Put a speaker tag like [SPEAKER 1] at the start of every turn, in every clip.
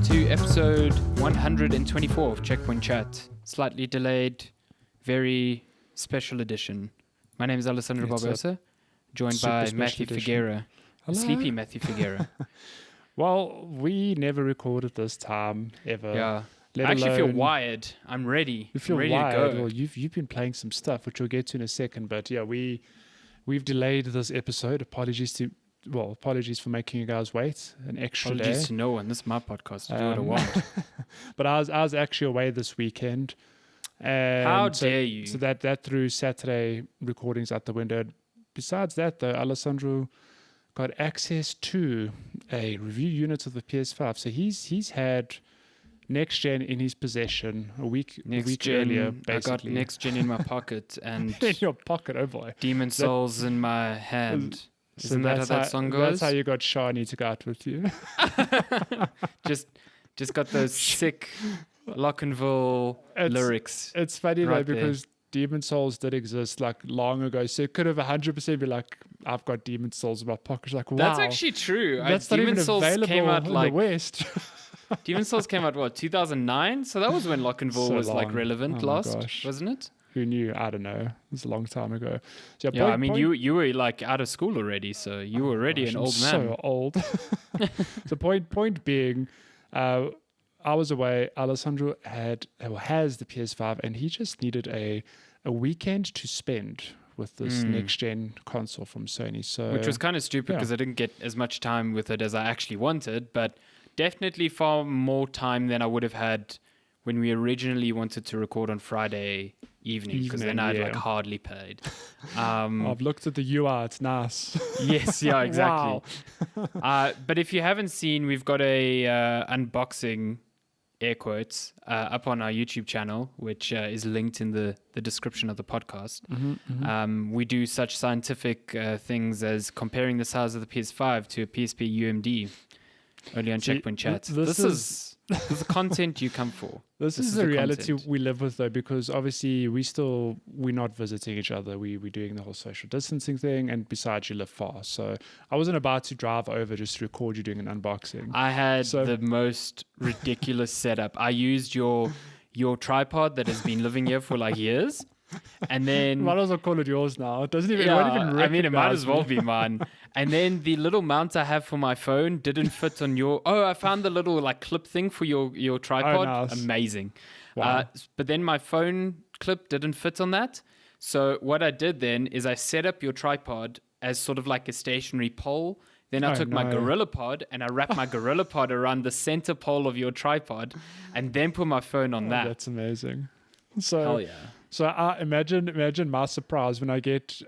[SPEAKER 1] to episode 124 of Checkpoint Chat. Slightly delayed, very special edition. My name is Alessandro Barbosa, joined by Matthew Figuera. Sleepy Matthew Figuera.
[SPEAKER 2] Well, we never recorded this time ever.
[SPEAKER 1] Yeah. I actually feel wired. I'm ready.
[SPEAKER 2] You feel
[SPEAKER 1] ready
[SPEAKER 2] wired.
[SPEAKER 1] to go.
[SPEAKER 2] Well, you've been playing some stuff, which we'll get to in a second. But yeah, we've delayed this episode. Apologies for making you guys wait an extra day.
[SPEAKER 1] Apologies to no one. This is my podcast. I do what I want.
[SPEAKER 2] But I was actually away this weekend. And
[SPEAKER 1] How dare you?
[SPEAKER 2] So that threw Saturday recordings out the window. Besides that, though, Alessandro got access to a review unit of the PS5. So he's had next gen in his possession a week earlier, basically.
[SPEAKER 1] I got next gen in my pocket and
[SPEAKER 2] in your pocket, oh boy.
[SPEAKER 1] Demon Souls in my hand. Isn't that how that song goes?
[SPEAKER 2] That's how you got Shani to go out with you.
[SPEAKER 1] just got those sick Lockenville lyrics.
[SPEAKER 2] It's funny
[SPEAKER 1] right
[SPEAKER 2] though, because Demon Souls did exist like long ago, so it could have 100% be like, I've got Demon Souls in my pocket. Like, wow,
[SPEAKER 1] that's actually true.
[SPEAKER 2] That's not
[SPEAKER 1] Demon
[SPEAKER 2] even
[SPEAKER 1] Souls
[SPEAKER 2] available
[SPEAKER 1] came out
[SPEAKER 2] in
[SPEAKER 1] like
[SPEAKER 2] the West.
[SPEAKER 1] Demon Souls came out what, 2009? So that was when Lockenville was like relevant last, wasn't it?
[SPEAKER 2] Who knew? I don't know. It was a long time ago. So
[SPEAKER 1] you were like out of school already, so you were already an old man.
[SPEAKER 2] So old. The point being, I was away. Alessandro has the PS5, and he just needed a weekend to spend with this next gen console from Sony. So
[SPEAKER 1] which was kind of stupid because I didn't get as much time with it as I actually wanted, but definitely far more time than I would have had when we originally wanted to record on Friday evening, because then I'd like hardly played.
[SPEAKER 2] I've looked at the UI, it's nice.
[SPEAKER 1] Yes, yeah, exactly. But if you haven't seen, we've got a unboxing, air quotes, up on our YouTube channel, which is linked in the description of the podcast. We do such scientific things as comparing the size of the PS5 to a PSP UMD, only on Checkpoint Chat. This is the content you come for.
[SPEAKER 2] This is the reality we live with, though, because obviously we're not visiting each other. We're doing the whole social distancing thing, and besides, you live far. So I wasn't about to drive over just to record you doing an unboxing.
[SPEAKER 1] I had the most ridiculous setup. I used your tripod that has been living here for like years. And then
[SPEAKER 2] might as well call it yours now. It doesn't even. It
[SPEAKER 1] might as well be mine. And then the little mount I have for my phone didn't fit on your. Oh, I found the little like clip thing for your tripod.
[SPEAKER 2] Oh, nice.
[SPEAKER 1] Amazing.
[SPEAKER 2] Wow.
[SPEAKER 1] But then my phone clip didn't fit on that. So what I did then is I set up your tripod as sort of like a stationary pole. Then I took my Gorilla Pod and I wrapped my Gorilla Pod around the center pole of your tripod, and then put my phone on that.
[SPEAKER 2] That's amazing. So
[SPEAKER 1] hell yeah.
[SPEAKER 2] So I imagine my surprise when I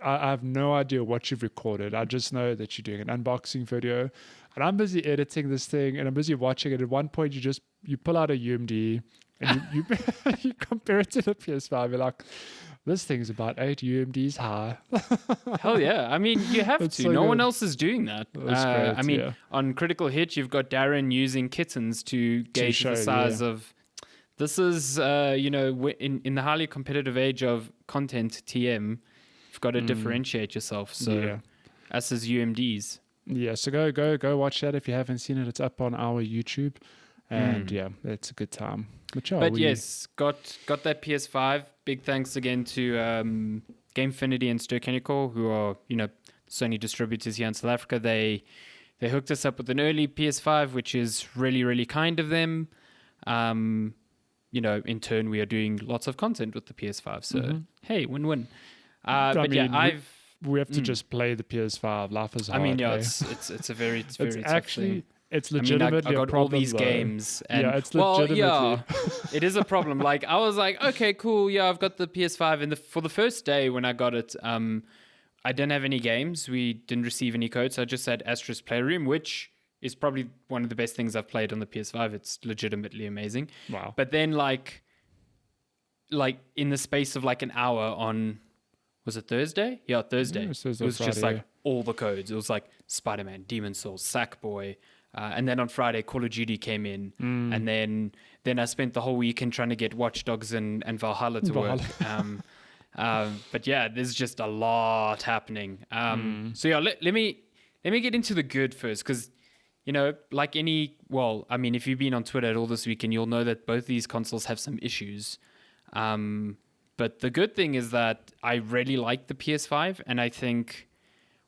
[SPEAKER 2] have no idea what you've recorded. I just know that you're doing an unboxing video, and I'm busy editing this thing, and I'm busy watching it. At one point, you pull out a UMD and you you compare it to the PS5. You're like, this thing's about 8 UMDs high.
[SPEAKER 1] Hell yeah! I mean, you have to. No one else is doing that.
[SPEAKER 2] That's great,
[SPEAKER 1] on Critical Hit, you've got Darren using kittens to gauge the size of. This is, in the highly competitive age of content TM, you've got to differentiate yourself. So, us as UMDs.
[SPEAKER 2] Yeah, so go watch that if you haven't seen it. It's up on our YouTube, and it's a good time.
[SPEAKER 1] Yes, got that PS5. Big thanks again to Gamefinity and Sturcanico, who are Sony distributors here in South Africa. They hooked us up with an early PS5, which is really, really kind of them. In turn, we are doing lots of content with the PS5. So, hey, win-win.
[SPEAKER 2] We have to just play the PS5. Life is hard.
[SPEAKER 1] I mean, it's a very tough thing.
[SPEAKER 2] It's legitimately
[SPEAKER 1] I got
[SPEAKER 2] a problem,
[SPEAKER 1] all these
[SPEAKER 2] though.
[SPEAKER 1] games. And,
[SPEAKER 2] it's legitimately.
[SPEAKER 1] It is a problem. Like, I was like, okay, cool. Yeah, I've got the PS5. And for the first day when I got it, I didn't have any games. We didn't receive any codes. So I just had Astro's Playroom, which is probably one of the best things I've played on the PS5. It's legitimately amazing.
[SPEAKER 2] Wow.
[SPEAKER 1] But then like in the space of like an hour on, was it Thursday? Yeah, Thursday.
[SPEAKER 2] Yeah,
[SPEAKER 1] it was just like all the codes. It was like Spider-Man, Demon Souls, Sackboy. And then on Friday, Call of Duty came in. And then I spent the whole weekend trying to get Watch Dogs and Valhalla to work. But yeah, there's just a lot happening. So yeah, let me get into the good first, because like I mean, if you've been on Twitter all this weekend, you'll know that both these consoles have some issues. But the good thing is that I really like the PS5, and I think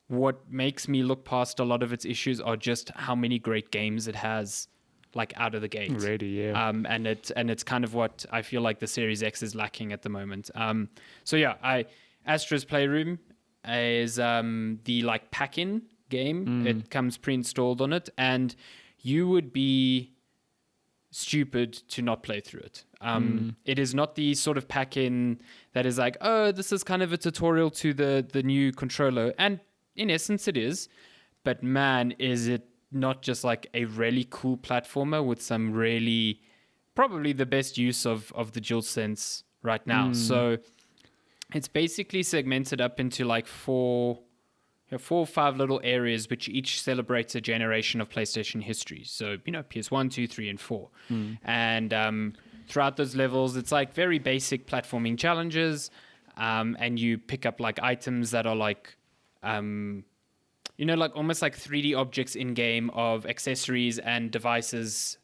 [SPEAKER 1] what makes me look past a lot of its issues are just how many great games it has, like out of the gate.
[SPEAKER 2] Already, yeah.
[SPEAKER 1] And it's kind of what I feel like the Series X is lacking at the moment. So yeah, Astro's Playroom is the like pack-in game. It comes pre-installed on it, and you would be stupid to not play through it. It is not the sort of pack-in that is like, oh, this is kind of a tutorial to the new controller, and in essence it is, but man, is it not just like a really cool platformer with some really, probably the best use of the DualSense right now. So it's basically segmented up into like four or five little areas, which each celebrates a generation of PlayStation history. So, PS1, 2, 3, and 4. And throughout those levels, it's like very basic platforming challenges. And you pick up like items that are like, like almost like 3D objects in game of accessories and devices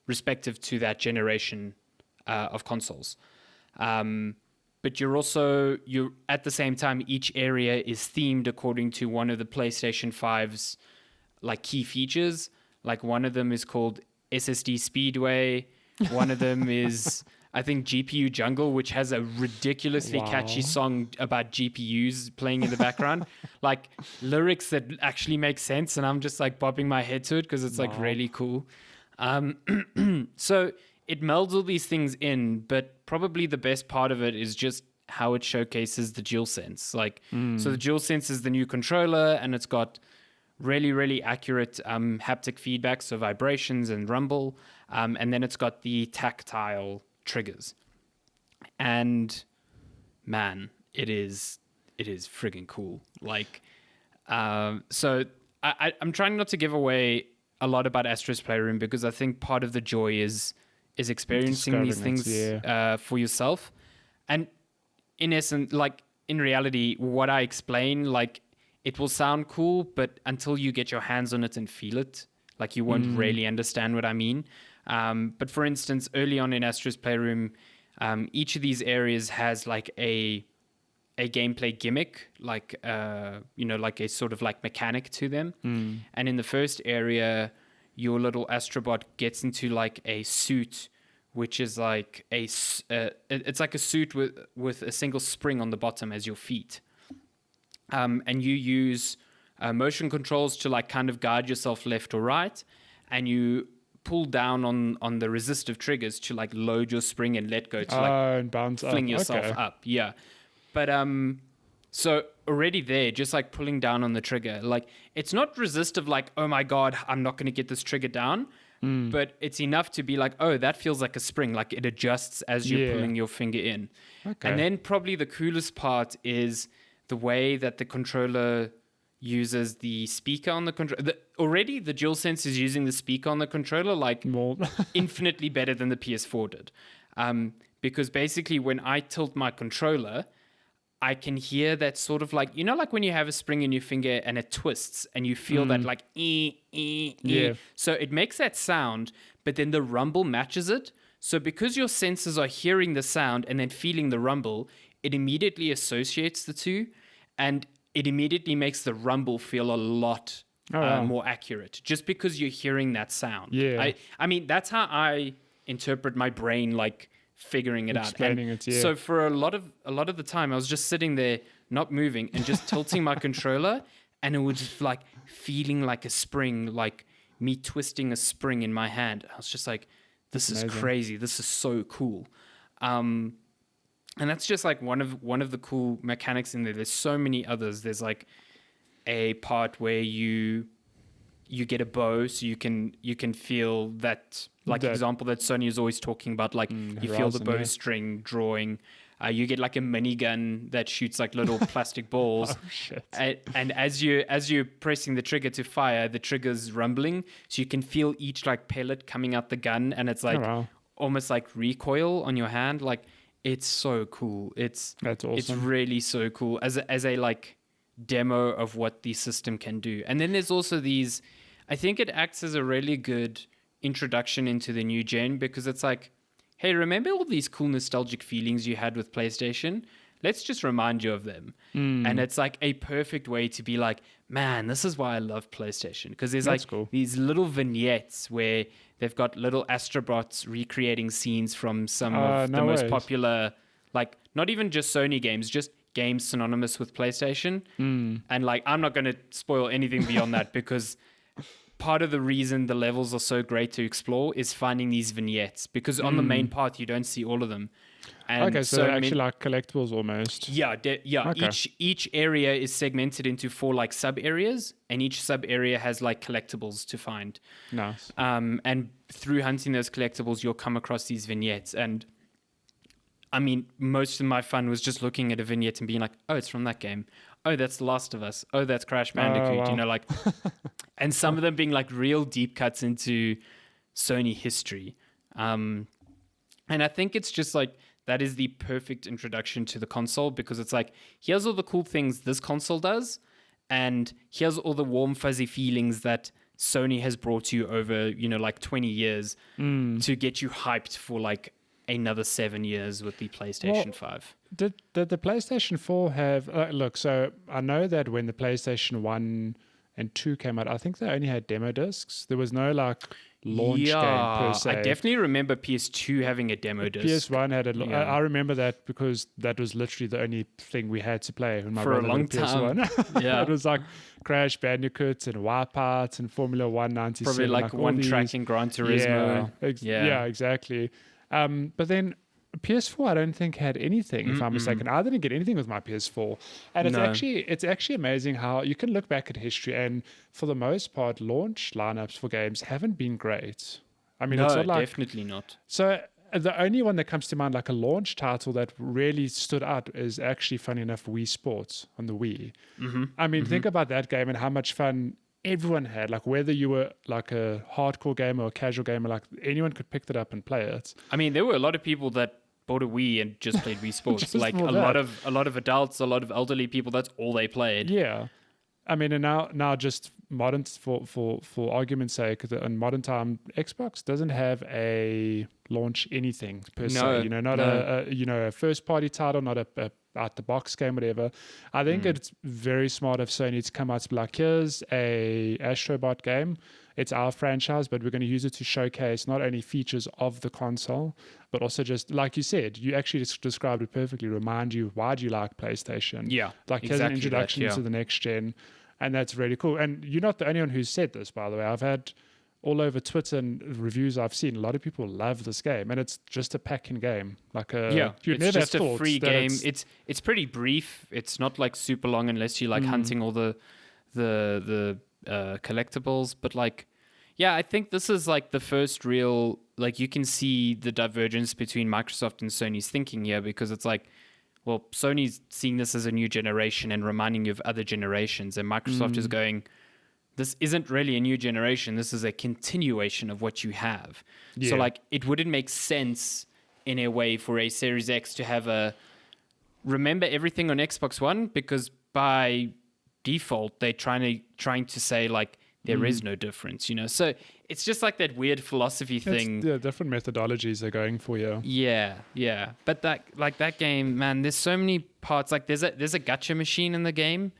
[SPEAKER 1] respective to that generation of consoles. But you're at the same time, each area is themed according to one of the PlayStation 5's like key features. Like one of them is called SSD Speedway. One of them is, I think, GPU Jungle, which has a ridiculously catchy song about GPUs playing in the background. Like lyrics that actually make sense. And I'm just like bobbing my head to it because it's like really cool. So it melds all these things in, but probably the best part of it is just how it showcases the DualSense. So the DualSense is the new controller, and it's got really, really accurate haptic feedback, so vibrations and rumble, and then it's got the tactile triggers. And man, it is friggin' cool. So I'm trying not to give away a lot about Astro's Playroom because I think part of the joy is experiencing these things for yourself. And in essence, like in reality, what I explain, like it will sound cool, but until you get your hands on it and feel it, like you won't really understand what I mean. But for instance, early on in Astro's Playroom, each of these areas has like a gameplay gimmick, like like a sort of like mechanic to them. And in the first area, your little Astrobot gets into like a suit, which is like it's like a suit with a single spring on the bottom as your feet. And you use motion controls to like kind of guide yourself left or right, and you pull down on the resistive triggers to like load your spring and let go to like
[SPEAKER 2] and bounce
[SPEAKER 1] fling
[SPEAKER 2] up.
[SPEAKER 1] yourself up. Yeah. But so already there, just like pulling down on the trigger, like it's not resistive, like, oh my God, I'm not going to get this trigger down. But it's enough to be like, oh, that feels like a spring, like it adjusts as you're pulling your finger in. And then probably the coolest part is the way that the controller uses the speaker on the controller. Already the DualSense is using the speaker on the controller like more infinitely better than the PS4 did. Because basically when I tilt my controller, I can hear that sort of like, like when you have a spring in your finger and it twists and you feel that like, So it makes that sound, but then the rumble matches it. So because your senses are hearing the sound and then feeling the rumble, it immediately associates the two, and it immediately makes the rumble feel a lot more accurate just because you're hearing that sound. I mean, that's how I interpret my brain, like figuring it out. And so for a lot of the time, I was just sitting there, not moving, and just tilting my controller, and it was like feeling like a spring, like me twisting a spring in my hand. I was just like, this is crazy. This is so cool. And that's just like one of the cool mechanics in there. There's so many others. There's like a part where you get a bow, so you can feel that, like example that Sony is always talking about, like you feel the bowstring drawing. You get like a minigun that shoots like little plastic balls.
[SPEAKER 2] Oh, shit.
[SPEAKER 1] And as you're pressing the trigger to fire, the trigger's rumbling, so you can feel each like pellet coming out the gun, and it's like almost like recoil on your hand. Like it's so cool. That's awesome. It's really so cool as a like demo of what the system can do. And then there's also these I think it acts as a really good introduction into the new gen because it's like, hey, remember all these cool nostalgic feelings you had with PlayStation? Let's just remind you of them. And it's like a perfect way to be like, man, this is why I love PlayStation. Because there's
[SPEAKER 2] That's
[SPEAKER 1] like
[SPEAKER 2] cool.
[SPEAKER 1] these little vignettes where they've got little Astrobots recreating scenes from some of the
[SPEAKER 2] No
[SPEAKER 1] most
[SPEAKER 2] ways.
[SPEAKER 1] popular, like not even just Sony games, just games synonymous with PlayStation. And like, I'm not going to spoil anything beyond that because part of the reason the levels are so great to explore is finding these vignettes because on the main path, you don't see all of them. And
[SPEAKER 2] Okay, so they're actually like collectibles almost.
[SPEAKER 1] yeah,
[SPEAKER 2] Okay.
[SPEAKER 1] Each area is segmented into 4 like sub areas, and each sub area has like collectibles to find.
[SPEAKER 2] Nice.
[SPEAKER 1] And through hunting those collectibles, you'll come across these vignettes. And I mean, most of my fun was just looking at a vignette and being like, "Oh, it's from that game. Oh, that's The Last of Us. Oh, that's Crash Bandicoot."
[SPEAKER 2] wow.
[SPEAKER 1] You know, like, and some of them being like real deep cuts into Sony history. And I think it's just like that is the perfect introduction to the console because it's like, here's all the cool things this console does, and here's all the warm, fuzzy feelings that Sony has brought you over, you know, like 20 years to get you hyped for like another 7 years with the PlayStation 5.
[SPEAKER 2] Did the PlayStation 4 have... look, so I know that when the PlayStation 1 and 2 came out, I think they only had demo discs. There was no like launch game per se.
[SPEAKER 1] I definitely remember PS2 having a demo disc.
[SPEAKER 2] PS1 had a...
[SPEAKER 1] Yeah.
[SPEAKER 2] I remember that because that was literally the only thing we had to play when my
[SPEAKER 1] For a
[SPEAKER 2] brother
[SPEAKER 1] long
[SPEAKER 2] had PS1.
[SPEAKER 1] Yeah.
[SPEAKER 2] It was like Crash Bandicoot and Wipeout and Formula 197.
[SPEAKER 1] Probably like
[SPEAKER 2] all
[SPEAKER 1] one
[SPEAKER 2] these.
[SPEAKER 1] track in Gran Turismo.
[SPEAKER 2] Yeah, exactly. But then PS4, I don't think had anything. If I'm mistaken, I didn't get anything with my PS4, and it's actually amazing how you can look back at history, and for the most part, launch lineups for games haven't been great. I mean, it's
[SPEAKER 1] No,
[SPEAKER 2] not like
[SPEAKER 1] definitely not.
[SPEAKER 2] so. The only one that comes to mind, like a launch title that really stood out, is actually, funny enough, Wii Sports on the Wii. I mean, think about that game and how much fun everyone had. Like whether you were like a hardcore gamer or a casual gamer, like anyone could pick it up and play it.
[SPEAKER 1] I mean, there were a lot of people that bought a Wii and just played Wii Sports.
[SPEAKER 2] Just
[SPEAKER 1] like
[SPEAKER 2] for
[SPEAKER 1] a
[SPEAKER 2] that.
[SPEAKER 1] lot of adults, a lot of elderly people. That's all they played.
[SPEAKER 2] Yeah. I mean, and now just modern, for argument's sake, in modern time, Xbox doesn't have a launch anything per se. You know, not a first party title, not a out the box game, whatever. I think it's very smart of Sony to come out to be like, here's a Astrobot game. It's our franchise, but we're going to use it to showcase not only features of the console, but also just, like you said, you actually just described it perfectly, remind you, why do you like PlayStation?
[SPEAKER 1] Yeah,
[SPEAKER 2] Like, here's an
[SPEAKER 1] exactly
[SPEAKER 2] introduction
[SPEAKER 1] that, yeah.
[SPEAKER 2] to the next gen, and that's really cool. And you're not the only one who's said this, by the way. I've had all over Twitter and reviews I've seen, a lot of people love this game, and it's just a pack-in game. Like you'd
[SPEAKER 1] it's
[SPEAKER 2] never
[SPEAKER 1] just
[SPEAKER 2] have
[SPEAKER 1] a
[SPEAKER 2] thought
[SPEAKER 1] free
[SPEAKER 2] that
[SPEAKER 1] game. It's pretty brief. It's not like super long unless you like hunting all the collectibles. But like, yeah, I think this is like the first real, like, you can see the divergence between Microsoft and Sony's thinking here, because it's like, well, Sony's seeing this as a new generation and reminding you of other generations, and Microsoft is going, this isn't really a new generation. This is a continuation of what you have. So like, it wouldn't make sense in a way for a Series X to have a remember everything on Xbox One, because by default they're trying to say like there is no difference, you know. So it's just like that weird philosophy thing.
[SPEAKER 2] Different methodologies they're going for,
[SPEAKER 1] Yeah. But that game, man, there's so many parts. Like there's a gacha machine in the game.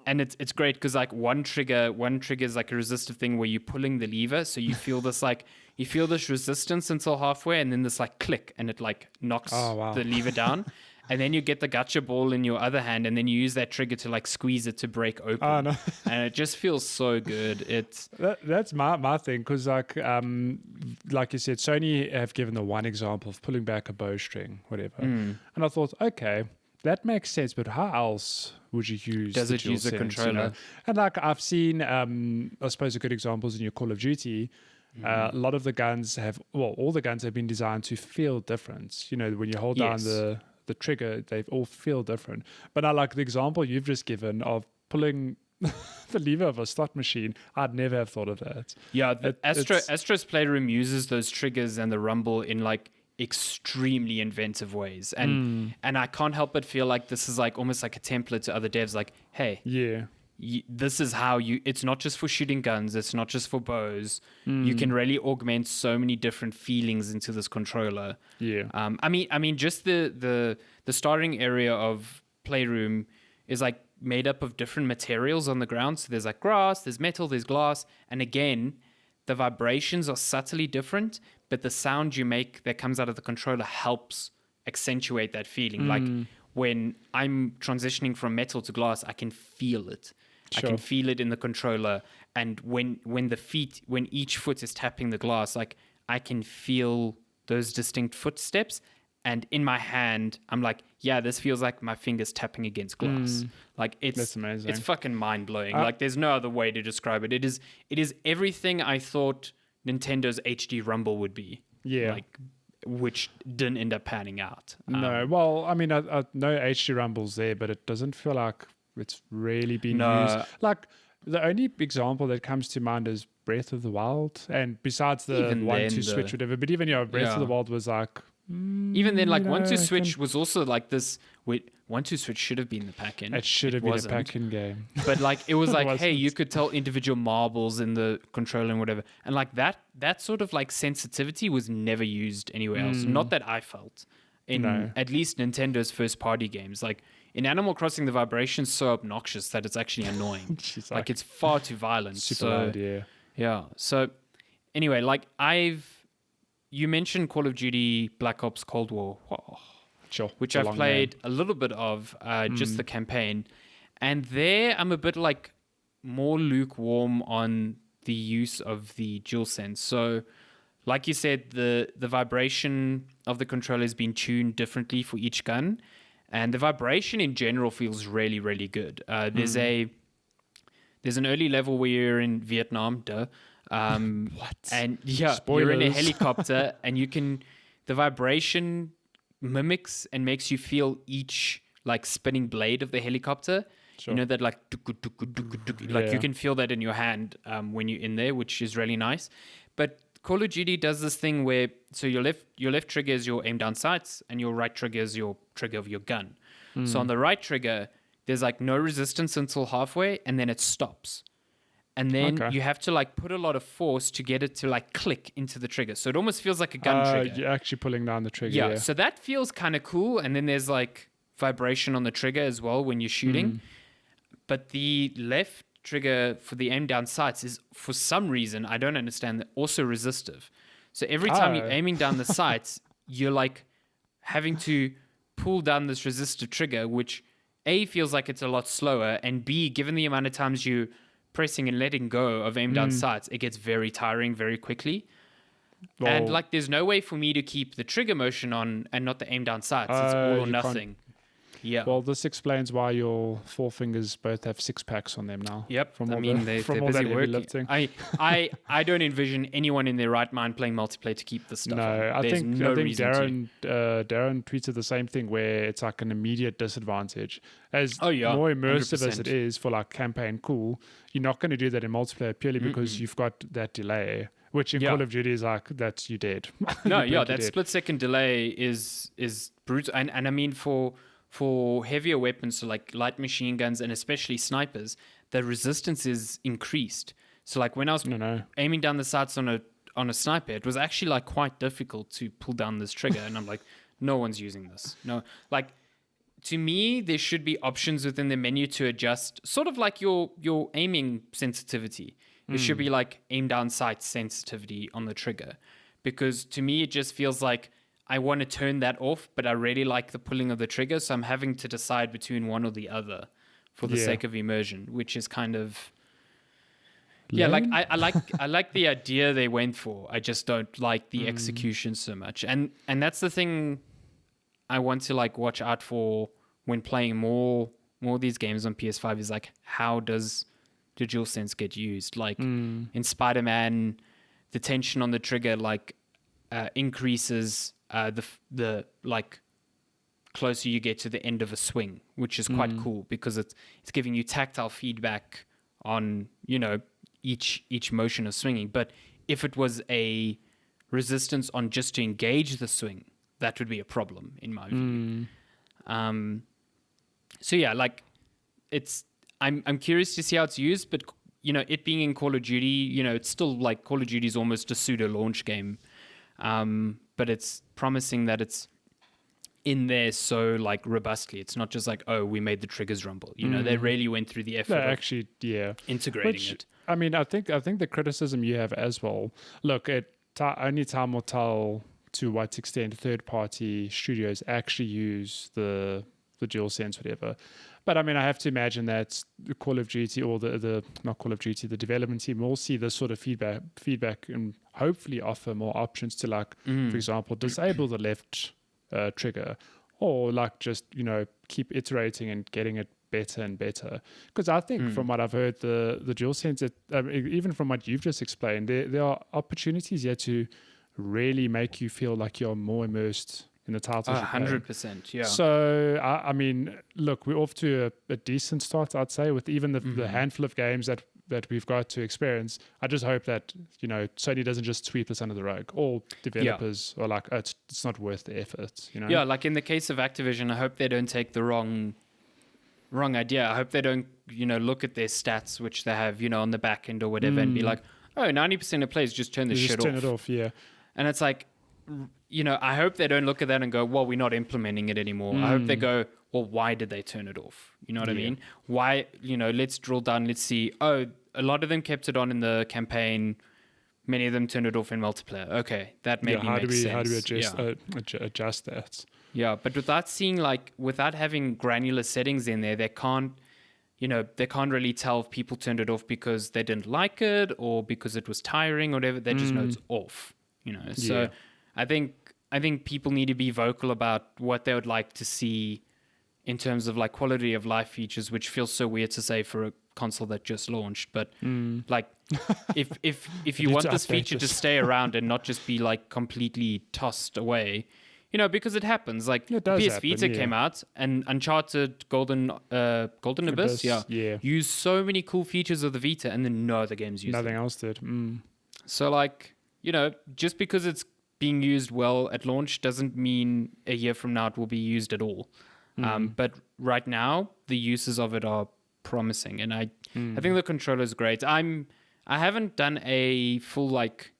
[SPEAKER 1] And it's great because like one trigger is like a resistive thing where you're pulling the lever, so you feel this resistance until halfway, and then this like click, and it like knocks the lever down, and then you get the gacha ball in your other hand, and then you use that trigger to like squeeze it to break open.
[SPEAKER 2] Oh, no.
[SPEAKER 1] And it just feels so good.
[SPEAKER 2] That's my thing, because like you said, Sony have given the one example of pulling back a bowstring, whatever, and I thought, okay, that makes sense, but how else would you use
[SPEAKER 1] Does it use a
[SPEAKER 2] DualSense,
[SPEAKER 1] controller?
[SPEAKER 2] You know? And like I've seen, I suppose a good example is in your Call of Duty. A lot of the guns all the guns have been designed to feel different. You know, when you hold down the trigger, they all feel different. But I like the example you've just given of pulling the lever of a slot machine. I'd never have thought of that.
[SPEAKER 1] Yeah, Astro's Playroom uses those triggers and the rumble in like extremely inventive ways, and I can't help but feel like this is like almost like a template to other devs, like, hey, this is how it's not just for shooting guns, it's not just for bows. You can really augment so many different feelings into this controller. I mean just the starting area of Playroom is like made up of different materials on the ground. So there's like grass, there's metal, there's glass, and again the vibrations are subtly different, but the sound you make that comes out of the controller helps accentuate that feeling. Like when I'm transitioning from metal to glass, I can feel it. Sure. I can feel it in the controller, and when each foot is tapping the glass, like I can feel those distinct footsteps, and in my hand I'm like, yeah, this feels like my fingers tapping against glass. Like
[SPEAKER 2] that's amazing.
[SPEAKER 1] It's fucking mind-blowing. Like there's no other way to describe it. It is everything I thought Nintendo's HD Rumble would be. Like, which didn't end up panning out.
[SPEAKER 2] No, well, I mean, I know HD Rumble's there, but it doesn't feel like it's really been used. Like, the only example that comes to mind is Breath of the Wild, and besides the 1-2 switch, whatever. But even Breath of the Wild was like.
[SPEAKER 1] Even then, like 1-2 switch was also like this. 1-2 switch should have been the pack-in.
[SPEAKER 2] It should have been a pack-in game.
[SPEAKER 1] But like it was like, hey, you could tell individual marbles in the controller and whatever, and like that sort of like sensitivity was never used anywhere else. Not that I felt in at least Nintendo's first-party games. Like in Animal Crossing, the vibration's so obnoxious that it's actually annoying. Like it's far too violent.
[SPEAKER 2] Super loud,
[SPEAKER 1] yeah. So anyway, like you mentioned Call of Duty Black Ops Cold War.
[SPEAKER 2] Sure.
[SPEAKER 1] Which I've played a little bit of, just the campaign. And there I'm a bit like more lukewarm on the use of the DualSense. So like you said, the vibration of the controller has been tuned differently for each gun. And the vibration in general feels really, really good. There's an early level where you're in Vietnam,
[SPEAKER 2] what?
[SPEAKER 1] And you're in a helicopter and the vibration mimics and makes you feel each like spinning blade of the helicopter. Sure. You know, that like you can feel that in your hand when you're in there, which is really nice. But Call of Duty does this thing where so your left trigger is your aim down sights and your right trigger is your trigger of your gun. So on the right trigger, there's like no resistance until halfway, and then it stops. And then you have to like put a lot of force to get it to like click into the trigger. So it almost feels like a gun trigger.
[SPEAKER 2] You're actually pulling down the trigger.
[SPEAKER 1] Yeah. So that feels kind of cool. And then there's like vibration on the trigger as well when you're shooting. But the left trigger for the aim down sights is, for some reason, I don't understand, also resistive. So every time you're aiming down the sights, you're like having to pull down this resistive trigger, which A, feels like it's a lot slower, and B, given the amount of times you pressing and letting go of aim down sights, it gets very tiring very quickly. Well, and like there's no way for me to keep the trigger motion on and not the aim down sights. It's all or nothing. Yeah.
[SPEAKER 2] Well, this explains why your four fingers both have six packs on them now.
[SPEAKER 1] Yep. They're busy working. I don't envision anyone in their right mind playing multiplayer to keep this stuff on.
[SPEAKER 2] I think Darren tweeted the same thing, where it's like an immediate disadvantage. As more immersive 100%. As it is for like campaign cool, you're not going to do that in multiplayer purely because you've got that delay. Which in Call of Duty is like, that's you dead.
[SPEAKER 1] No, that split second delay is brutal. And I mean for heavier weapons, so like light machine guns and especially snipers, the resistance is increased. So like when I was aiming down the sights on a sniper, it was actually like quite difficult to pull down this trigger. And I'm like, no one's using this. No, like to me, there should be options within the menu to adjust, sort of like your aiming sensitivity. It should be like aim down sight sensitivity on the trigger, because to me it just feels like I want to turn that off, but I really like the pulling of the trigger, so I'm having to decide between one or the other for the sake of immersion, which is kind of like I like the idea they went for. I just don't like the execution so much, and that's the thing I want to like watch out for when playing more of these games on PS5 is like, how does the DualSense get used? Like in Spider-Man, the tension on the trigger like increases the like closer you get to the end of a swing, which is quite cool because it's giving you tactile feedback on, you know, each motion of swinging. But if it was a resistance on just to engage the swing, that would be a problem in my view. So yeah, like I'm curious to see how it's used, but it being in Call of Duty, it's still like Call of Duty is almost a pseudo launch game, but it's promising that it's in there so like robustly. It's not just like, oh, we made the triggers rumble. They really went through the effort of integrating it.
[SPEAKER 2] I mean, I think the criticism you have as well. Look, only time will tell to what extent third-party studios actually use the DualSense, whatever. But I mean, I have to imagine that the Call of Duty or the not Call of Duty, the development team will see this sort of feedback and hopefully offer more options to, like, for example, disable the left trigger, or like just keep iterating and getting it better and better. Because I think from what I've heard, the DualSense, even from what you've just explained, there are opportunities here to really make you feel like you're more immersed in the titles.
[SPEAKER 1] 100%, yeah.
[SPEAKER 2] So, I mean, look, we're off to a decent start, I'd say, with even the handful of games that we've got to experience. I just hope that, Sony doesn't just sweep us under the rug. All developers are like, oh, it's not worth the effort,
[SPEAKER 1] Yeah, like in the case of Activision, I hope they don't take the wrong idea. I hope they don't, look at their stats, which they have, on the back end or whatever, and be like, oh, 90% of players just turn this shit off.
[SPEAKER 2] Turn it off, yeah.
[SPEAKER 1] And it's like, I hope they don't look at that and go, well, we're not implementing it anymore. I hope they go, well, why did they turn it off? You know what I mean? Why, let's drill down, let's see. Oh, a lot of them kept it on in the campaign. Many of them turned it off in multiplayer. Okay, that maybe makes sense.
[SPEAKER 2] How do we adjust that?
[SPEAKER 1] Yeah, but without having granular settings in there, they can't really tell if people turned it off because they didn't like it or because it was tiring or whatever. They just know it's off. So I think people need to be vocal about what they would like to see in terms of like quality of life features, which feels so weird to say for a console that just launched. But like, if you want this feature to stay around and not just be like completely tossed away, because it happens. Like PS Vita came out and Uncharted Golden Abyss, used so many cool features of the Vita, and then no other games used
[SPEAKER 2] nothing else did.
[SPEAKER 1] So like, just because it's being used well at launch doesn't mean a year from now it will be used at all. But right now, the uses of it are promising, and I think the controller is great. I haven't done a full like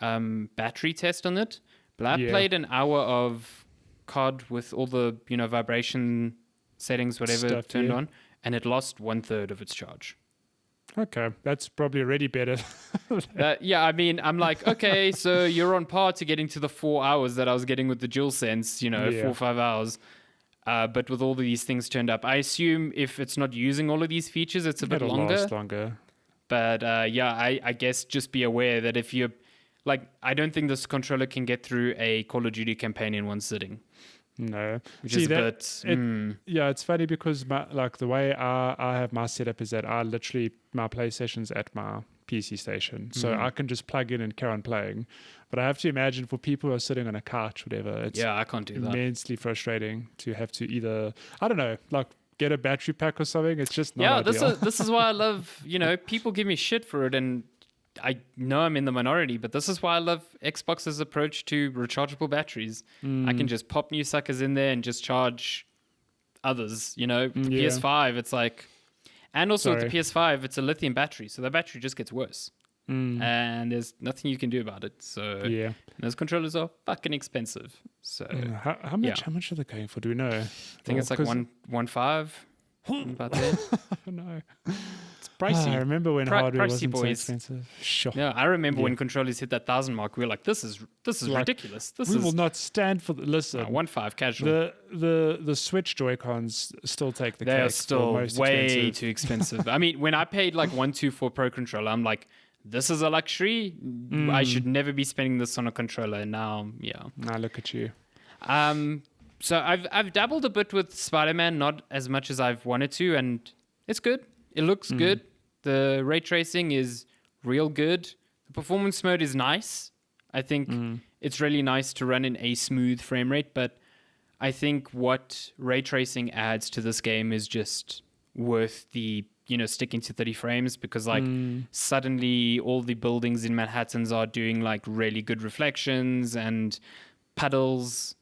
[SPEAKER 1] battery test on it, but I played an hour of COD with all the vibration settings, whatever, turned on, and it lost 1/3 of its charge.
[SPEAKER 2] Okay, that's probably already better.
[SPEAKER 1] I mean, I'm like, okay, so you're on par to getting to the 4 hours that I was getting with the DualSense, 4 or 5 hours. But with all of these things turned up, I assume if it's not using all of these features, it's a bit longer.
[SPEAKER 2] Last longer.
[SPEAKER 1] But I guess just be aware that if you're like, I don't think this controller can get through a Call of Duty campaign in one sitting.
[SPEAKER 2] No,
[SPEAKER 1] which is a bit.
[SPEAKER 2] It's funny because the way I have my setup is that I literally my PlayStation's at my PC station, so I can just plug in and carry on playing. But I have to imagine for people who are sitting on a couch, whatever, it's
[SPEAKER 1] I can't do that.
[SPEAKER 2] Immensely frustrating to have to either get a battery pack or something. It's just not ideal.
[SPEAKER 1] This is why I love people give me shit for it, and I know I'm in the minority, but this is why I love Xbox's approach to rechargeable batteries. I can just pop new suckers in there and just charge others. The PS5, it's like, and also with the PS5, it's a lithium battery, so the battery just gets worse. And there's nothing you can do about it. So those controllers are fucking expensive. So
[SPEAKER 2] how much are they going for? Do we know? I
[SPEAKER 1] think it's like 1.5. About that.
[SPEAKER 2] No.
[SPEAKER 1] It's pricey.
[SPEAKER 2] I remember when hardware wasn't so expensive. Sure.
[SPEAKER 1] Yeah, I remember when controllers hit that 1,000 mark, we were like, this is ridiculous.
[SPEAKER 2] We will not stand for listen.
[SPEAKER 1] 1.5 casual.
[SPEAKER 2] The Switch Joy-Cons still take the cake.
[SPEAKER 1] They are still way too expensive. I mean, when I paid like 124 Pro controller, I'm like, this is a luxury. I should never be spending this on a controller. Now,
[SPEAKER 2] Now look at you.
[SPEAKER 1] So I've dabbled a bit with Spider-Man, not as much as I've wanted to, and it's good. It looks good. The ray tracing is real good. The performance mode is nice. I think it's really nice to run in a smooth frame rate, but I think what ray tracing adds to this game is just worth the sticking to 30 frames, because like suddenly all the buildings in Manhattans are doing like really good reflections, and puddles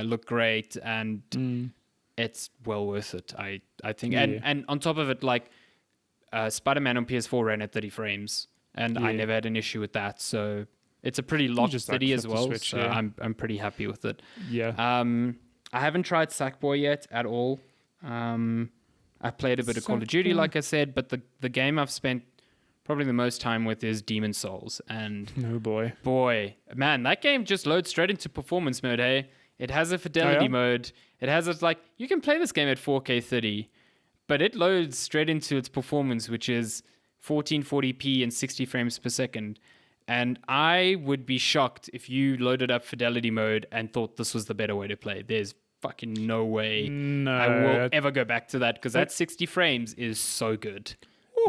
[SPEAKER 1] look great, and it's well worth it. I think, and on top of it, like Spider-Man on PS4 ran at 30 frames, and I never had an issue with that. So it's a pretty locked
[SPEAKER 2] just,
[SPEAKER 1] 30 as well.
[SPEAKER 2] Switch,
[SPEAKER 1] so I'm pretty happy with it.
[SPEAKER 2] Yeah.
[SPEAKER 1] I haven't tried Sackboy yet at all. I've played a bit of Call of Duty, like I said, but the game I've spent probably the most time with is Demon Souls. And boy, man, that game just loads straight into performance mode, hey? It has a fidelity mode. It has it's like, you can play this game at 4K 30, but it loads straight into its performance, which is 1440p and 60 frames per second. And I would be shocked if you loaded up fidelity mode and thought this was the better way to play. There's fucking no way I will ever go back to that, because that 60 frames is so good.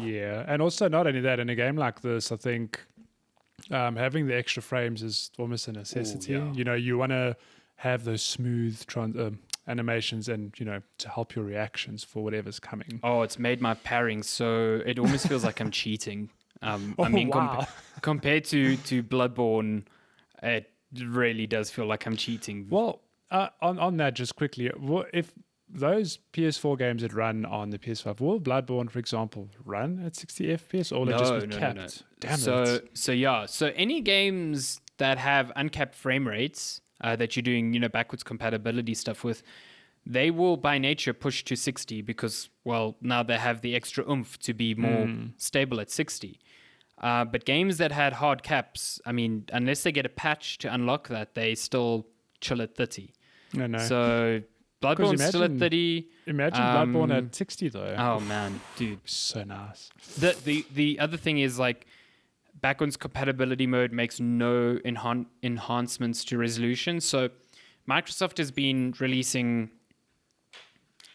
[SPEAKER 2] Yeah, and also not only that, in a game like this, I think having the extra frames is almost a necessity. You know, you want to have those smooth animations and, you know, to help your reactions for whatever's coming.
[SPEAKER 1] Oh, it's made my parrying so it almost feels like I'm cheating. I mean, compared to Bloodborne, it really does feel like I'm cheating.
[SPEAKER 2] Well, on that, just quickly, if those PS4 games that run on the PS5, will Bloodborne, for example, run at 60 FPS, or will it just be capped?
[SPEAKER 1] No.
[SPEAKER 2] Damn it.
[SPEAKER 1] So any games that have uncapped frame rates that you're doing, you know, backwards compatibility stuff with, they will by nature push to 60 because, well, now they have the extra oomph to be more stable at 60. But games that had hard caps, I mean, unless they get a patch to unlock that, they still chill at 30.
[SPEAKER 2] No.
[SPEAKER 1] So Bloodborne's still at 30.
[SPEAKER 2] Imagine Bloodborne at 60 though.
[SPEAKER 1] Oh man, dude,
[SPEAKER 2] so nice.
[SPEAKER 1] The other thing is, like, backwards compatibility mode makes no enhancements to resolution. So Microsoft has been releasing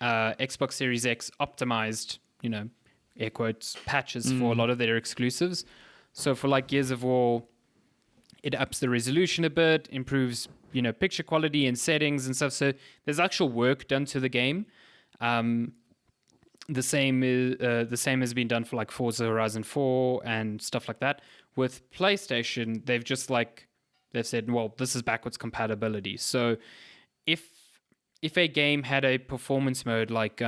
[SPEAKER 1] Xbox Series X optimized, you know, air quotes, patches for a lot of their exclusives. So for like Gears of War, it ups the resolution a bit, improves, you know, picture quality and settings and stuff. So there's actual work done to the game. The same has been done for like Forza Horizon 4 and stuff like that. With PlayStation, they've said, well, this is backwards compatibility. So if a game had a performance mode like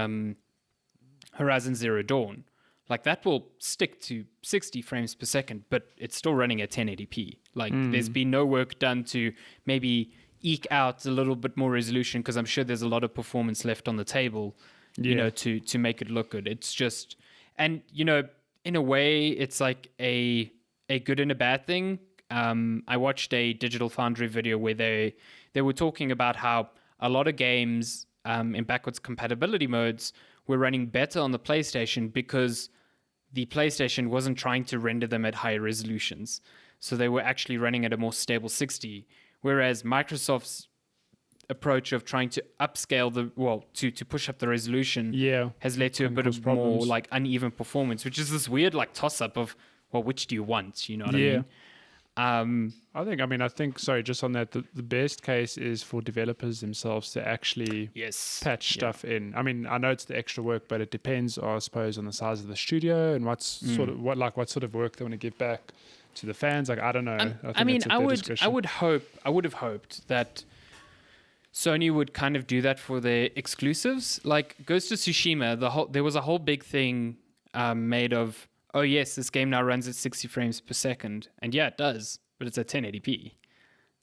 [SPEAKER 1] Horizon Zero Dawn, like that will stick to 60 frames per second, but it's still running at 1080p. Like there's been no work done to maybe eke out a little bit more resolution, because I'm sure there's a lot of performance left on the table, you know, to make it look good. It's just, and you know, in a way, it's like a good and a bad thing. I watched a Digital Foundry video where they were talking about how a lot of games in backwards compatibility modes were running better on the PlayStation because the PlayStation wasn't trying to render them at higher resolutions. So they were actually running at a more stable 60. Whereas Microsoft's approach of trying to upscale to push up the resolution has led to a bit of more like uneven performance, which is this weird like toss up of, well, which do you want? You know what I mean?
[SPEAKER 2] I think, sorry, just on that, the best case is for developers themselves to actually patch stuff in. I mean, I know it's the extra work, but it depends, I suppose, on the size of the studio and what sort of work they want to give back to the fans. Like, I don't know. I would have hoped that Sony would kind of do that for their exclusives. Like Ghost of Tsushima, there was a whole big thing made of, oh yes, this game now runs at 60 frames per second. And yeah, it does, but it's at 1080p.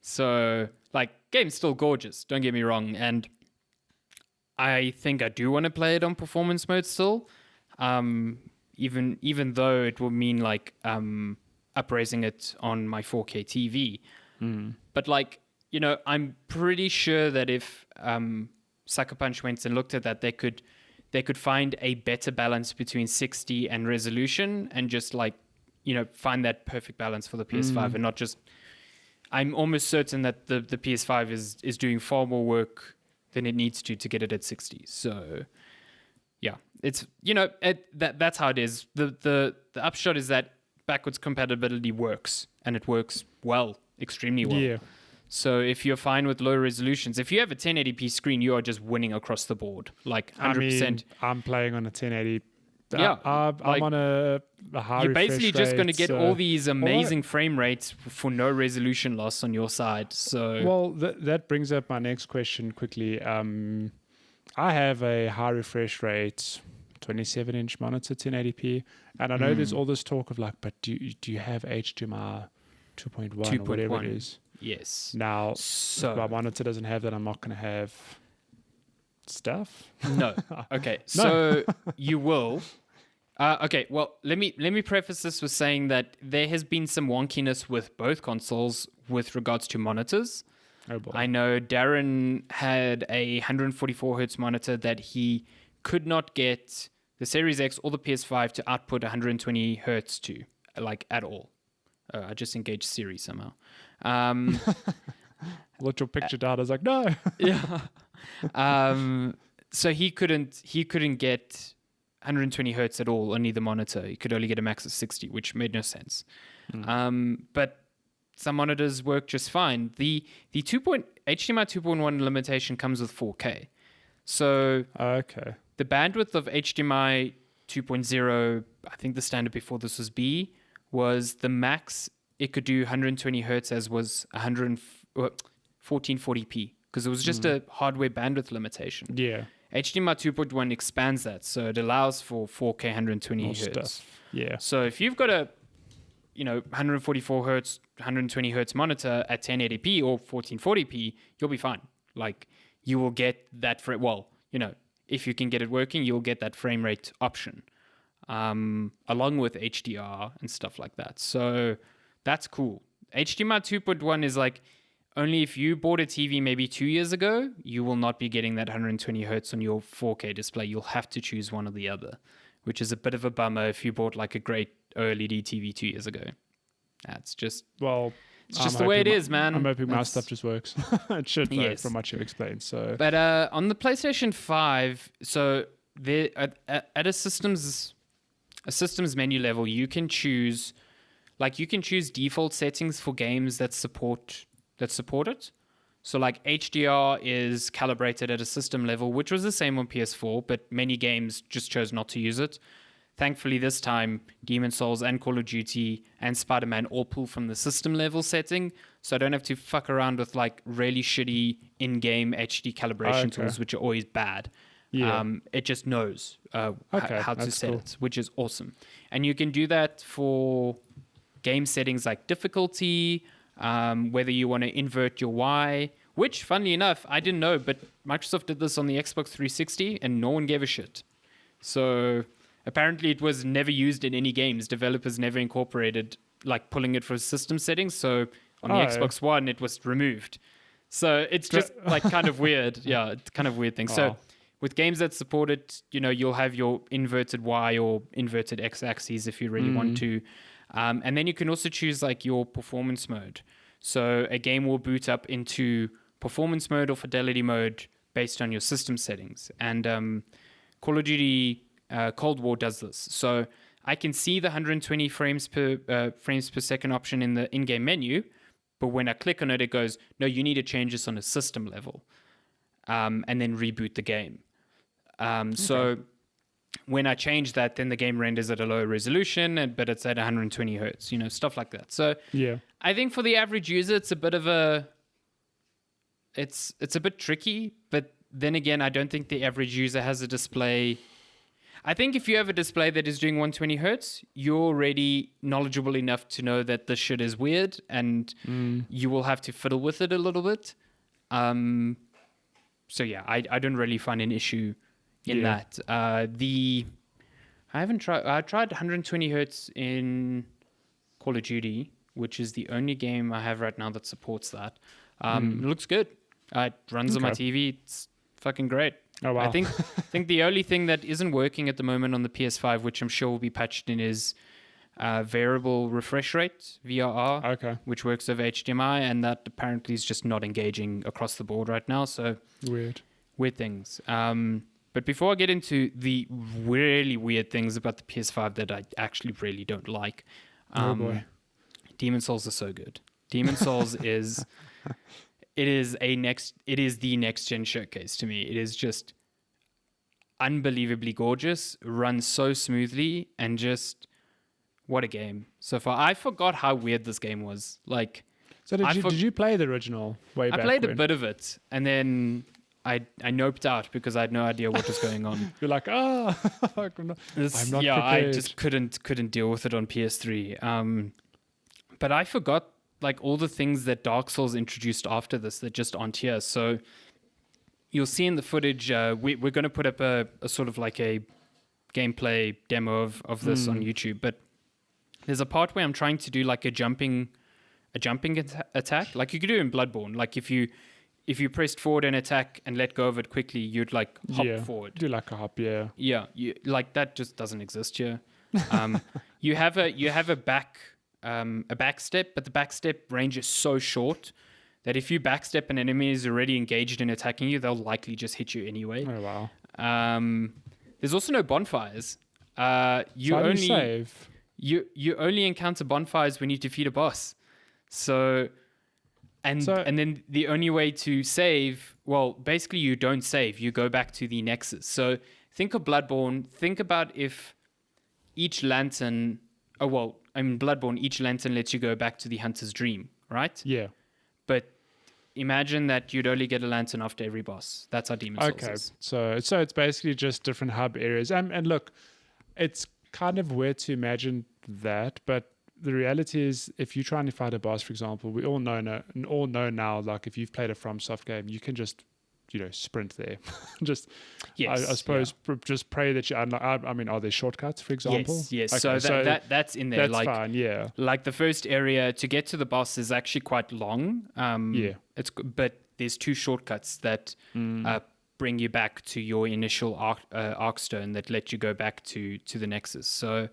[SPEAKER 2] So, like, game's still gorgeous, don't get me wrong. And I think I do want to play it on performance mode still. Even though it will mean, like, upraising it on my 4K TV. But, like, you know, I'm pretty sure that if Sucker Punch went and looked at that, they could find a better balance between 60 and resolution, and just, like, you know, find that perfect balance for the PS5 and not just. I'm almost certain that the PS5 is doing far more work than it needs to get it at 60. So, yeah, it's, you know, that's how it is. The upshot is that backwards compatibility works, and it works well, extremely well. Yeah. So if you're fine with low resolutions, if you have a 1080p screen, you are just winning across the board, like 100%. I mean, I'm playing on a 1080.
[SPEAKER 1] Yeah,
[SPEAKER 2] I'm on a high.
[SPEAKER 1] You're basically just going to get all these amazing frame rates for no resolution loss on your side. So,
[SPEAKER 2] well, that brings up my next question quickly. I have a high refresh rate 27-inch monitor, 1080p, and I know there's all this talk of like, but do you have HDMI 2.1 or whatever it is?
[SPEAKER 1] Yes.
[SPEAKER 2] Now,
[SPEAKER 1] So
[SPEAKER 2] if my monitor doesn't have that, I'm not going to have stuff.
[SPEAKER 1] no. Okay. So you will. Okay. Well, let me preface this with saying that there has been some wonkiness with both consoles with regards to monitors.
[SPEAKER 2] Oh boy.
[SPEAKER 1] I know Darren had a 144 hertz monitor that he could not get the Series X or the PS5 to output 120 hertz to, like, at all. I just engaged Siri somehow.
[SPEAKER 2] Looked your picture down. I was like, no.
[SPEAKER 1] Yeah. So he couldn't get 120 hertz at all on either monitor. He could only get a max of 60, which made no sense. But some monitors work just fine. The HDMI 2.1 limitation comes with 4K. So
[SPEAKER 2] Okay.
[SPEAKER 1] the bandwidth of HDMI 2.0, I think the standard before this was B, was the max it could do 120 hertz as was 1440p, because it was just a hardware bandwidth limitation.
[SPEAKER 2] Yeah.
[SPEAKER 1] HDMI 2.1 expands that, so it allows for 4K 120
[SPEAKER 2] More
[SPEAKER 1] hertz.
[SPEAKER 2] stuff. Yeah.
[SPEAKER 1] So if you've got a 144 hertz, 120 hertz monitor at 1080p or 1440p, you'll be fine. Like, you will get that if you can get it working, you'll get that frame rate option, along with HDR and stuff like that. So that's cool. HDMI 2.1 is like, only if you bought a TV maybe 2 years ago, you will not be getting that 120 hertz on your 4K display. You'll have to choose one or the other, which is a bit of a bummer if you bought like a great OLED TV 2 years ago. That's just it's just the way it is, man.
[SPEAKER 2] I'm hoping my stuff just works. It should, though,
[SPEAKER 1] Yes.
[SPEAKER 2] from what you've explained. So,
[SPEAKER 1] But on the PlayStation 5, so there at a systems menu level, you can choose default settings for games that support it. So like HDR is calibrated at a system level, which was the same on PS4, but many games just chose not to use it. Thankfully, this time, Demon's Souls and Call of Duty and Spider-Man all pull from the system level setting, so I don't have to fuck around with like really shitty in-game HD calibration tools, which are always bad.
[SPEAKER 2] Yeah.
[SPEAKER 1] It just knows how to set
[SPEAKER 2] cool.
[SPEAKER 1] it, which is awesome. And you can do that for game settings like difficulty, whether you want to invert your Y, which, funnily enough, I didn't know, but Microsoft did this on the Xbox 360 and no one gave a shit. So apparently it was never used in any games. Developers never incorporated like pulling it for system settings. So on the Xbox One, it was removed. So it's just like kind of weird. Yeah, it's kind of weird thing. So with games that support it, you'll have your inverted Y or inverted X axes if you really want to. And then you can also choose like your performance mode. So a game will boot up into performance mode or fidelity mode based on your system settings. And Call of Duty Cold War does this. So I can see the 120 frames per second option in the in-game menu, but when I click on it, it goes, no, you need to change this on a system level, and then reboot the game. So when I change that, then the game renders at a lower resolution, but it's at 120 hertz, stuff like that. So
[SPEAKER 2] yeah,
[SPEAKER 1] I think for the average user, it's a bit of it's a bit tricky, but then again, I don't think the average user has a display. I think if you have a display that is doing 120 hertz, you're already knowledgeable enough to know that this shit is weird, and you will have to fiddle with it a little bit. So yeah, I don't really find an issue in that. I tried 120 hertz in Call of Duty, which is the only game I have right now that supports that. It looks good. It runs on my TV. It's fucking great.
[SPEAKER 2] Oh wow.
[SPEAKER 1] I think the only thing that isn't working at the moment on the PS5, which I'm sure will be patched in, is variable refresh rate, VRR, which works over HDMI, and that apparently is just not engaging across the board right now. So weird things. But before I get into the really weird things about the PS5 that I actually really don't like, Demon's Souls are so good. Demon's Souls is the next gen showcase to me. It is just unbelievably gorgeous, runs so smoothly, and just what a game so far. I forgot how weird this game was. Like,
[SPEAKER 2] so did you play the original way back?
[SPEAKER 1] I played a bit of it, and then I noped out because I had no idea what was going on.
[SPEAKER 2] You're like, I'm not prepared.
[SPEAKER 1] I just couldn't deal with it on PS3. But I forgot like all the things that Dark Souls introduced after this that just aren't here. So you'll see in the footage, we're going to put up a sort of like a gameplay demo of this on YouTube. But there's a part where I'm trying to do like a jumping attack, like you could do in Bloodborne. Like if you pressed forward and attack and let go of it quickly, you'd like hop forward.
[SPEAKER 2] Do like a hop, yeah.
[SPEAKER 1] Yeah, like that just doesn't exist here. You have a back step, but the back step range is so short that if you backstep an enemy is already engaged in attacking you, they'll likely just hit you anyway.
[SPEAKER 2] Oh wow.
[SPEAKER 1] There's also no bonfires. You only encounter bonfires when you defeat a boss. So then the only way to save, well, basically you don't save. You go back to the Nexus. So think of Bloodborne. Think about if each lantern, Bloodborne, each lantern lets you go back to the Hunter's Dream, right?
[SPEAKER 2] Yeah.
[SPEAKER 1] But imagine that you'd only get a lantern after every boss. That's how Demon Souls is.
[SPEAKER 2] So it's basically just different hub areas. And look, it's kind of weird to imagine that, but the reality is, if you're trying to fight a boss, for example, we all know now, like if you've played a FromSoft game, you can just, sprint there. Just,
[SPEAKER 1] yes,
[SPEAKER 2] I suppose, just pray that you unlock. I mean, are there shortcuts, for example?
[SPEAKER 1] Yes.
[SPEAKER 2] Okay,
[SPEAKER 1] so that's in there.
[SPEAKER 2] That's fine, yeah.
[SPEAKER 1] Like the first area to get to the boss is actually quite long. But there's 2 shortcuts that bring you back to your initial Arkstone that let you go back to the Nexus. So,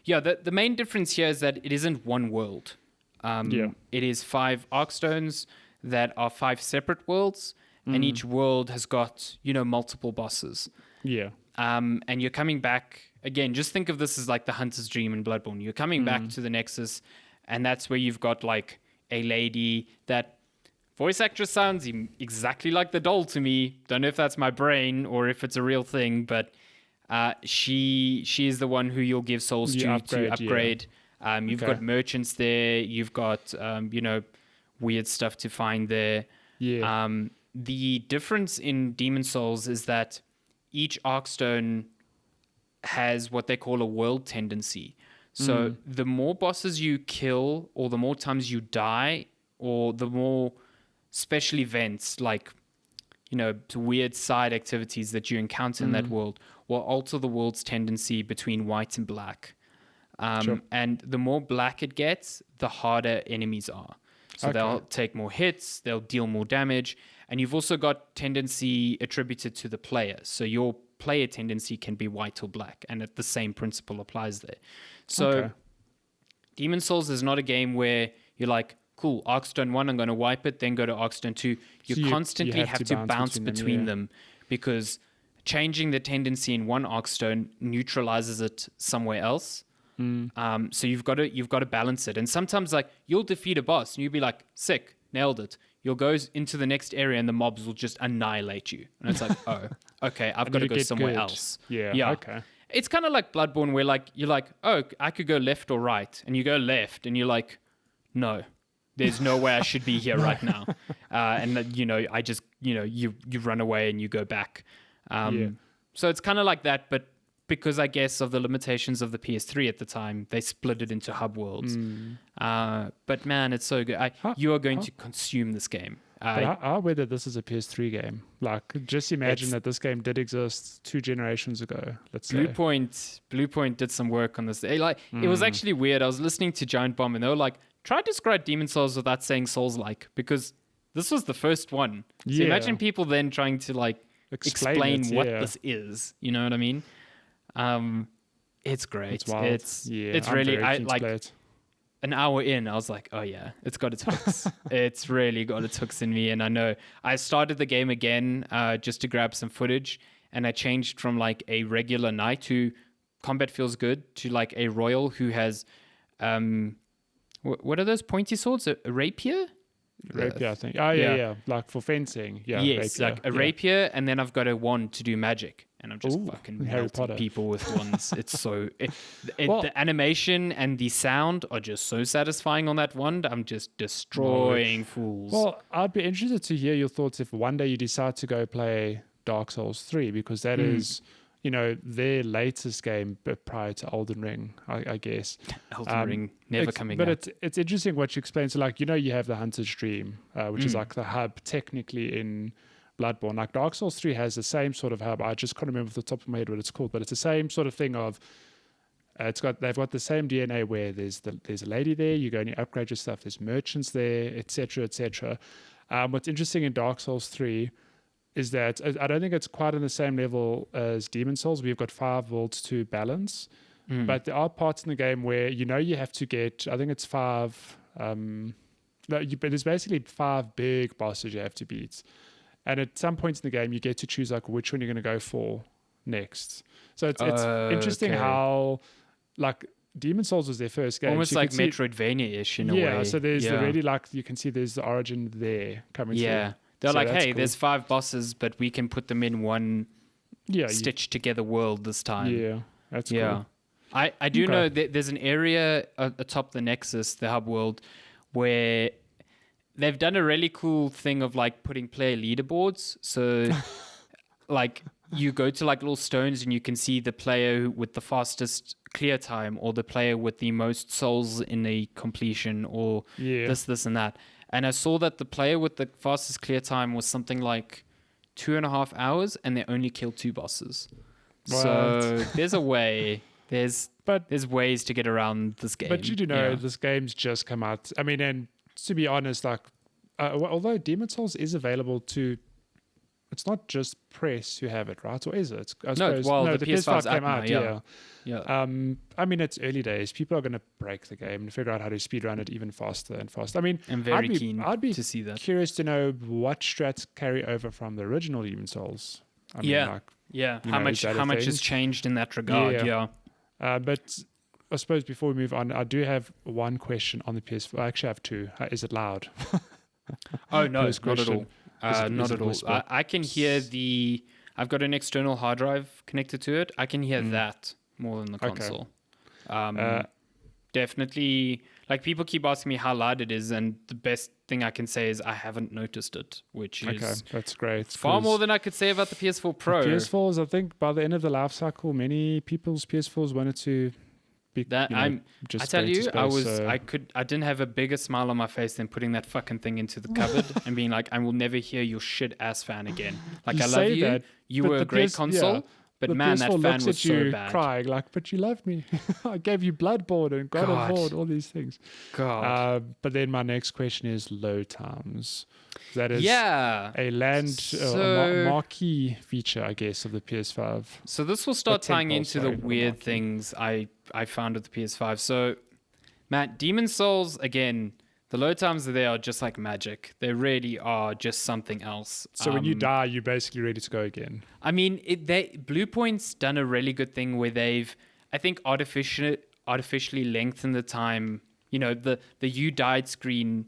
[SPEAKER 1] yeah, the main difference here is that it isn't one world. It is 5 Arkstones that are 5 separate worlds, and each world has got, multiple bosses.
[SPEAKER 2] Yeah.
[SPEAKER 1] And you're coming back, again, just think of this as like the Hunter's Dream in Bloodborne. You're coming back to the Nexus, and that's where you've got like a lady that voice actress sounds exactly like the doll to me. Don't know if that's my brain or if it's a real thing, but she is the one who you'll give souls to upgrade. Yeah. You've got merchants there. You've got weird stuff to find there.
[SPEAKER 2] Yeah.
[SPEAKER 1] The difference in Demon Souls is that each Arkstone has what they call a world tendency. So the more bosses you kill, or the more times you die, or the more special events like weird side activities that you encounter in that world will alter the world's tendency between white and black. And the more black it gets, the harder enemies are. So they'll take more hits, they'll deal more damage, and you've also got tendency attributed to the player. So your player tendency can be white or black, and the same principle applies there. So Demon Souls is not a game where you're like, cool, Arkstone 1, I'm going to wipe it, then go to Arkstone 2. You constantly have to bounce between them because changing the tendency in one Arkstone neutralizes it somewhere else. So you've got to balance it. And sometimes like you'll defeat a boss and you'll be like, sick, nailed it. You'll go into the next area and the mobs will just annihilate you. And it's like, oh, okay, I've got to go somewhere else.
[SPEAKER 2] Yeah. Okay.
[SPEAKER 1] It's kind of like Bloodborne where like you're like, oh, I could go left or right. And you go left and you're like, no, there's no way I should be here right now. And I just, you run away and you go back. So it's kind of like that, but because I guess of the limitations of the PS3 at the time, they split it into hub worlds. But man, it's so good. You are going to consume this game.
[SPEAKER 2] How weird that this is a PS3 game. Like, just imagine that this game did exist 2 generations ago. Let's say
[SPEAKER 1] Bluepoint did some work on this. It was actually weird. I was listening to Giant Bomb, and they were like, try to describe Demon Souls without saying Souls-like, because this was the first one. So imagine people then trying to like explain what this is. You know what I mean? It's great.
[SPEAKER 2] It's wild.
[SPEAKER 1] It's really an hour in, I was like, oh yeah, it's got its hooks. It's really got its hooks in me. And I know I started the game again just to grab some footage, and I changed from like a regular knight who combat feels good to like a royal who has what are those pointy swords? A rapier?
[SPEAKER 2] Rapier, I think. Oh yeah. Like for fencing. Yeah.
[SPEAKER 1] Yes,
[SPEAKER 2] rapier.
[SPEAKER 1] like a rapier, and then I've got a wand to do magic. and I'm just
[SPEAKER 2] Ooh,
[SPEAKER 1] fucking
[SPEAKER 2] Harry
[SPEAKER 1] melting
[SPEAKER 2] Potter.
[SPEAKER 1] people with wands. It's so
[SPEAKER 2] Well-
[SPEAKER 1] the animation and the sound are just so satisfying on that wand. I'm just destroying fools.
[SPEAKER 2] Well, I'd be interested to hear your thoughts if one day you decide to go play Dark Souls 3, because that is, their latest game prior to Elden Ring, I guess.
[SPEAKER 1] Elden Ring never coming
[SPEAKER 2] but
[SPEAKER 1] out.
[SPEAKER 2] it's interesting what you explain. So, like, you have the Hunter's Dream, which is like the hub technically in Bloodborne. Like, Dark Souls 3 has the same sort of hub. I just can't remember off the top of my head what it's called, but it's the same sort of thing of they've got the same DNA where there's a lady there, you go and you upgrade your stuff, there's merchants there, etc., etc. What's interesting in Dark Souls 3 is that I don't think it's quite on the same level as Demon Souls. We've got 5 worlds to balance, but there are parts in the game where you have to get, I think it's 5. But there's basically 5 big bosses you have to beat, and at some points in the game you get to choose like which one you're going to go for next. So it's interesting how, like, Demon Souls was their first game.
[SPEAKER 1] Almost
[SPEAKER 2] so
[SPEAKER 1] like Metroidvania-ish in a way.
[SPEAKER 2] Yeah, so there's already, like, you can see there's the origin there coming through.
[SPEAKER 1] Yeah. They're
[SPEAKER 2] So
[SPEAKER 1] like,
[SPEAKER 2] that's
[SPEAKER 1] hey,
[SPEAKER 2] cool.
[SPEAKER 1] there's 5 bosses, but we can put them in one stitched together world this time.
[SPEAKER 2] Yeah, that's
[SPEAKER 1] Yeah.
[SPEAKER 2] cool.
[SPEAKER 1] I do
[SPEAKER 2] Okay.
[SPEAKER 1] know that there's an area atop the Nexus, the hub world, where they've done a really cool thing of like putting player leaderboards. So like you go to like little stones and you can see the player with the fastest clear time, or the player with the most souls in a completion, or this and that. And I saw that the player with the fastest clear time was something like 2.5 hours, and they only killed 2 bosses.
[SPEAKER 2] What?
[SPEAKER 1] So there's a way. There's ways to get around this game.
[SPEAKER 2] But you do know this game's just come out. I mean, and to be honest, like, although Demon Souls is available to, it's not just press who have it, right? Or is it?
[SPEAKER 1] The PS5's
[SPEAKER 2] came
[SPEAKER 1] out now,
[SPEAKER 2] yeah. I mean, it's early days. People are going to break the game and figure out how to speedrun it even faster and faster. I mean,
[SPEAKER 1] I'm
[SPEAKER 2] I'd be
[SPEAKER 1] to see that.
[SPEAKER 2] curious to know what strats carry over from the original Demon Souls. I mean,
[SPEAKER 1] how much has changed in that regard? Yeah.
[SPEAKER 2] But I suppose before we move on, I do have one question on the PS4. I actually have 2. Is it loud?
[SPEAKER 1] Oh no,
[SPEAKER 2] First
[SPEAKER 1] not at
[SPEAKER 2] question.
[SPEAKER 1] all. Not
[SPEAKER 2] Is it
[SPEAKER 1] at all.
[SPEAKER 2] whisper?
[SPEAKER 1] I can hear I've got an external hard drive connected to it. I can hear that more than the console. Definitely, like, people keep asking me how loud it is, and the best thing I can say is I haven't noticed it, which is
[SPEAKER 2] that's great.
[SPEAKER 1] far more than I could say about the PS4 Pro.
[SPEAKER 2] PS4s, I think by the end of the life cycle, many people's PS4s wanted to be
[SPEAKER 1] That
[SPEAKER 2] I
[SPEAKER 1] tell you, I didn't have a bigger smile on my face than putting that fucking thing into the cupboard and being like, I will never hear your shit ass fan again. Like, I love you. You were a great console. But
[SPEAKER 2] the
[SPEAKER 1] man,
[SPEAKER 2] PS4
[SPEAKER 1] that fan
[SPEAKER 2] looks
[SPEAKER 1] was
[SPEAKER 2] at you
[SPEAKER 1] so bad.
[SPEAKER 2] crying like, but you loved me. I gave you Bloodborne and God of War and all these things.
[SPEAKER 1] God.
[SPEAKER 2] But then my next question is load times. That is a marquee feature, I guess, of the PS5.
[SPEAKER 1] So this will start tying into the weird things I found with the PS5. So, Matt, Demon Souls, again, the load times there are just like magic. They really are just something else.
[SPEAKER 2] So when you die, you're basically ready to go again.
[SPEAKER 1] I mean, Bluepoint's done a really good thing where they've, I think, artificially lengthened the time. You know, the you died screen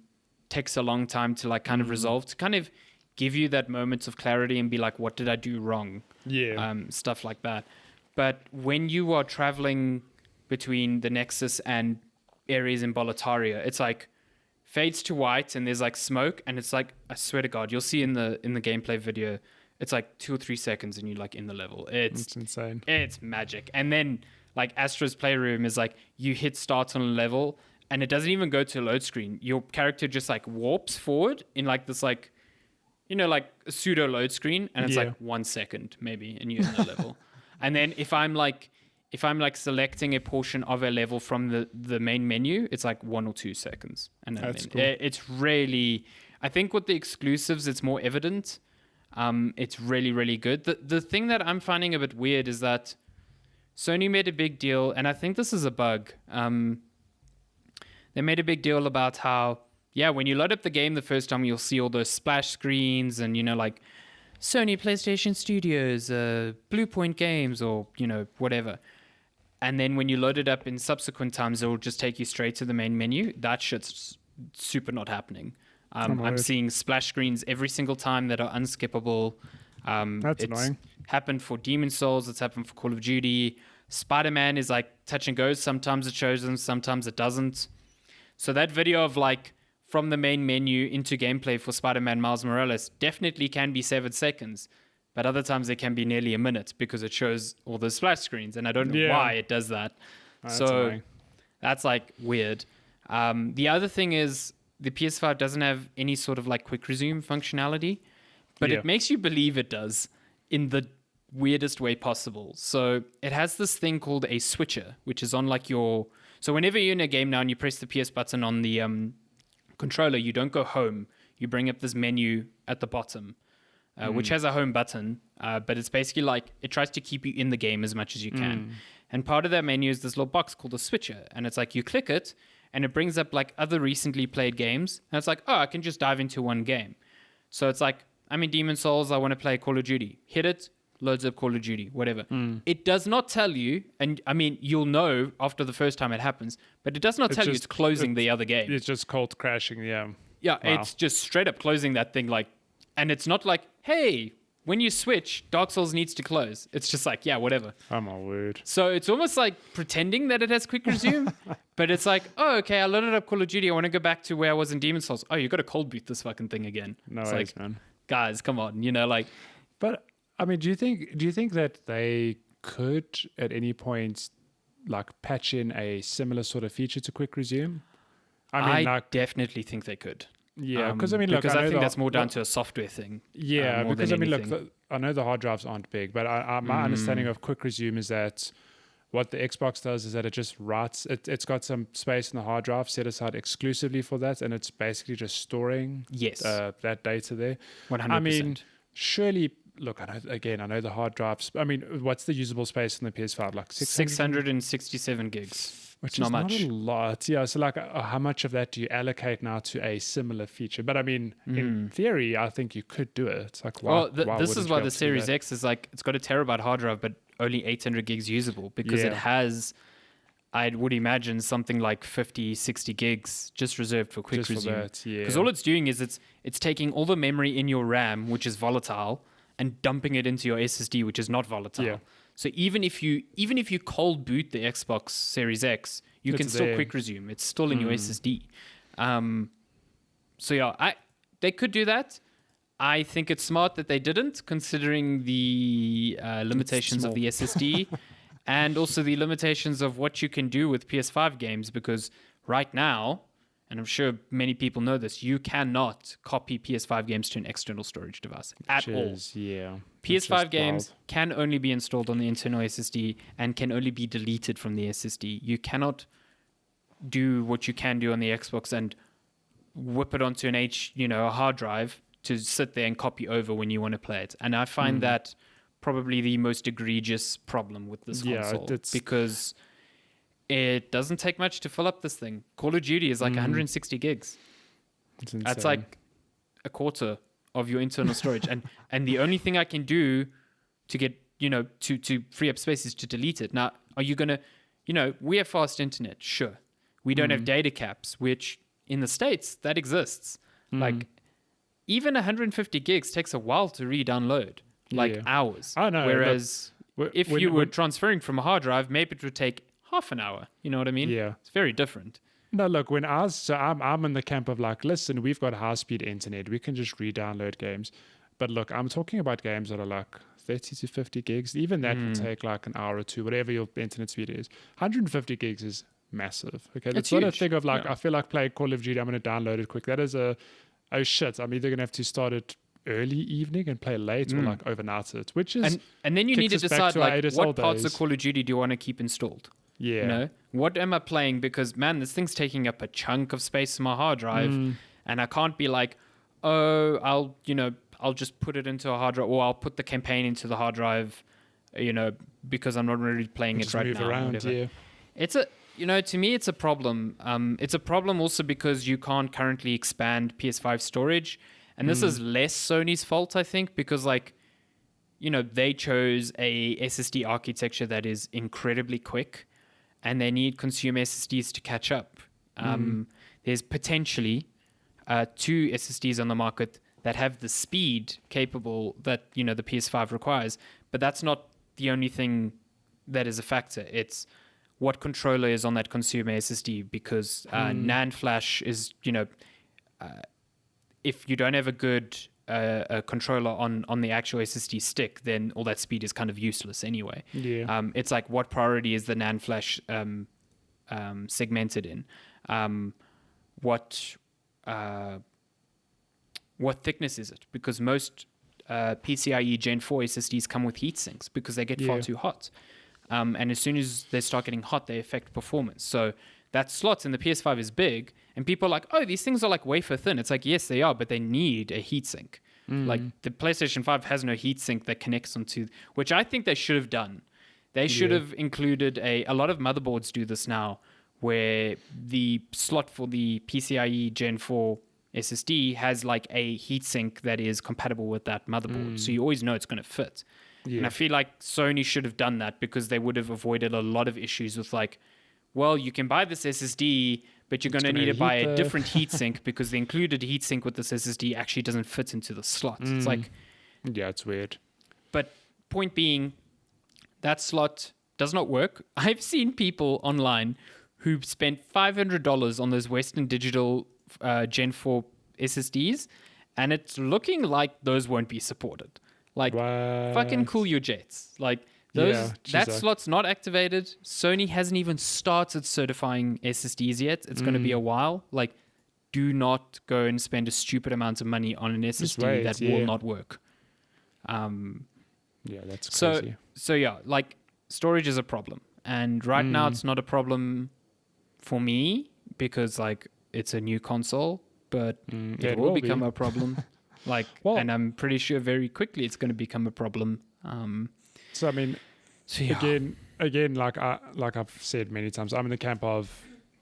[SPEAKER 1] takes a long time to like kind of resolve, to kind of give you that moment of clarity and be like, what did I do wrong?
[SPEAKER 2] Yeah.
[SPEAKER 1] Stuff like that. But when you are traveling between the Nexus and areas in Boletaria, it's like fades to white and there's like smoke, and it's like, I swear to God, you'll see in the gameplay video, it's like 2 or 3 seconds and you're like in the level. It's
[SPEAKER 2] insane.
[SPEAKER 1] It's magic. And then like Astro's Playroom is like, you hit start on a level and it doesn't even go to a load screen. Your character just like warps forward in like this, like, you know, like a pseudo load screen, and it's like 1 second maybe, and you're in the level. And then if I'm like selecting a portion of a level from the main menu, it's like 1 or 2 seconds. And then
[SPEAKER 2] That's cool.
[SPEAKER 1] It's really, I think with the exclusives, it's more evident. It's really, really good. The thing that I'm finding a bit weird is that Sony made a big deal, and I think this is a bug. They made a big deal about how, when you load up the game the first time, you'll see all those splash screens and, you know, like Sony PlayStation Studios, Bluepoint Games, or, you know, whatever. And then when you load it up in subsequent times, it will just take you straight to the main menu. That shit's super not happening. I'm seeing splash screens every single time that are unskippable.
[SPEAKER 2] That's annoying.
[SPEAKER 1] happened for Demon Souls. It's happened for Call of Duty. Spider-Man is like touch and go. Sometimes it shows them, sometimes it doesn't. So that video of like from the main menu into gameplay for Spider-Man Miles Morales definitely can be 7 seconds. But other times it can be nearly a minute because it shows all the splash screens. And I don't know why it does that. So that's like weird. The other thing is the PS5 doesn't have any sort of like quick resume functionality, but it makes you believe it does in the weirdest way possible. So it has this thing called a switcher, which is on like your... So whenever you're in a game now and you press the PS button on the controller, you don't go home. You bring up this menu at the bottom, which has a home button, but it's basically like it tries to keep you in the game as much as you can. And part of that menu is this little box called a switcher. And it's like you click it and it brings up like other recently played games. And it's like, oh, I can just dive into one game. So it's like, I'm in Demon Souls. I want to play Call of Duty. Hit it. Loads up Call of Duty, whatever. It does not tell you, and I mean, you'll know after the first time it happens, but it does not tell you it's closing the other game.
[SPEAKER 2] It's just cold crashing,
[SPEAKER 1] Yeah, it's just straight up closing that thing, like, and it's not like, hey, when you switch, Dark Souls needs to close. It's just like, yeah, whatever.
[SPEAKER 2] Oh my word.
[SPEAKER 1] So it's almost like pretending that it has quick resume, but it's like, oh, okay, I loaded up Call of Duty. I want to go back to where I was in Demon Souls. Oh, you got to cold boot this fucking thing again.
[SPEAKER 2] No
[SPEAKER 1] it's
[SPEAKER 2] ways,
[SPEAKER 1] like,
[SPEAKER 2] man.
[SPEAKER 1] Guys, come on, like.
[SPEAKER 2] But I mean, do you think that they could at any point like patch in a similar sort of feature to quick resume?
[SPEAKER 1] I definitely think they could.
[SPEAKER 2] Yeah, because I mean, look,
[SPEAKER 1] because I think that's more down to a software thing.
[SPEAKER 2] Yeah, because I mean, look, I know the hard drives aren't big, but my understanding of quick resume is that what the Xbox does is that it just writes. It's got some space in the hard drive set aside exclusively for that, and it's basically just storing that data there.
[SPEAKER 1] 100%.
[SPEAKER 2] I mean, surely. Look, I know the hard drives. I mean, what's the usable space on the PS5? Like
[SPEAKER 1] 667 gigs.
[SPEAKER 2] Which
[SPEAKER 1] not
[SPEAKER 2] is
[SPEAKER 1] much.
[SPEAKER 2] Not a lot. Yeah, so like how much of that do you allocate now to a similar feature? But I mean, in theory, I think you could do it. It's like, why
[SPEAKER 1] this is why the Series X is like, it's got a terabyte hard drive, but only 800 gigs usable because it has, I would imagine, something like 50, 60 gigs just reserved for quick resume. Because all it's doing is it's taking all the memory in your RAM, which is volatile, and dumping it into your SSD, which is not volatile. Yeah. So even if you cold boot the Xbox Series X, you can still quick resume. It's still in your SSD. So yeah, they could do that. I think it's smart that they didn't, considering the limitations of the SSD and also the limitations of what you can do with PS5 games. Because right now, and I'm sure many people know this, you cannot copy PS5 games to an external storage device at all.
[SPEAKER 2] Yeah.
[SPEAKER 1] PS5 games can only be installed on the internal SSD and can only be deleted from the SSD. You cannot do what you can do on the Xbox and whip it onto a hard drive to sit there and copy over when you want to play it. And I find that probably the most egregious problem with this console, because it doesn't take much to fill up this thing. Call of Duty is like 160 gigs. That's like a quarter of your internal storage. And the only thing I can do to get, to free up space is to delete it. Now, are you going to, we have fast internet, sure. We don't have data caps, which in the States, that exists. Like, even 150 gigs takes a while to re-download, hours.
[SPEAKER 2] I know.
[SPEAKER 1] Whereas if you were transferring from a hard drive, maybe it would take half an hour. You know what I mean?
[SPEAKER 2] Yeah.
[SPEAKER 1] It's very different.
[SPEAKER 2] No, look, I'm in the camp of like, listen, we've got high-speed internet. We can just re-download games. But look, I'm talking about games that are like 30 to 50 gigs. Even that will take like an hour or two, whatever your internet speed is. 150 gigs is massive. Okay, that's not a thing of like, I feel like playing Call of Duty, I'm going to download it quick. That is oh shit, I'm either going to have to start it early evening and play late or like overnight it, which is...
[SPEAKER 1] And then you need to decide like what parts of Call of Duty do you want to keep installed?
[SPEAKER 2] Yeah.
[SPEAKER 1] What am I playing? Because, man, this thing's taking up a chunk of space in my hard drive, and I can't be like, oh, I'll just put it into a hard drive, or I'll put the campaign into the hard drive, because I'm not really playing it right now.
[SPEAKER 2] Around, yeah.
[SPEAKER 1] It's to me, it's a problem. It's a problem also because you can't currently expand PS5 storage, and this is less Sony's fault, I think, because they chose a SSD architecture that is incredibly quick, and they need consumer SSDs to catch up. There's potentially 2 SSDs on the market that have the speed capable that, the PS5 requires. But that's not the only thing that is a factor. It's what controller is on that consumer SSD, because NAND flash is, if you don't have a good a controller on the actual SSD stick, then all that speed is kind of useless anyway.
[SPEAKER 2] Yeah.
[SPEAKER 1] It's like, what priority is the NAND flash segmented in? What thickness is it? Because most PCIe Gen 4 SSDs come with heat sinks because they get far too hot. And as soon as they start getting hot, they affect performance. So that slot in the PS5 is big, and people are like, oh, these things are like wafer thin. It's like, yes, they are, but they need a heatsink. Like the PlayStation 5 has no heatsink that connects onto, which I think they should have done. They should have included a lot of motherboards do this now, where the slot for the PCIe Gen 4 SSD has like a heatsink that is compatible with that motherboard. So you always know it's going to fit. Yeah. And I feel like Sony should have done that, because they would have avoided a lot of issues with like, well, you can buy this SSD, but you're going to need to buy a different heatsink because the included heatsink with this SSD actually doesn't fit into the slot. It's like...
[SPEAKER 2] Yeah, it's weird.
[SPEAKER 1] But point being, that slot does not work. I've seen people online who spent $500 on those Western Digital Gen 4 SSDs, and it's looking like those won't be supported. Like, fucking cool your jets. Like, that slot's not activated. Sony hasn't even started certifying SSDs yet. It's going to be a while. Like, do not go and spend a stupid amount of money on an SSD that will not work.
[SPEAKER 2] Yeah, that's crazy.
[SPEAKER 1] So yeah, like, storage is a problem. And right now it's not a problem for me because, like, it's a new console, but it will become a problem. Like, and I'm pretty sure very quickly it's going to become a problem.
[SPEAKER 2] So I mean, again, like I've said many times, I'm in the camp of,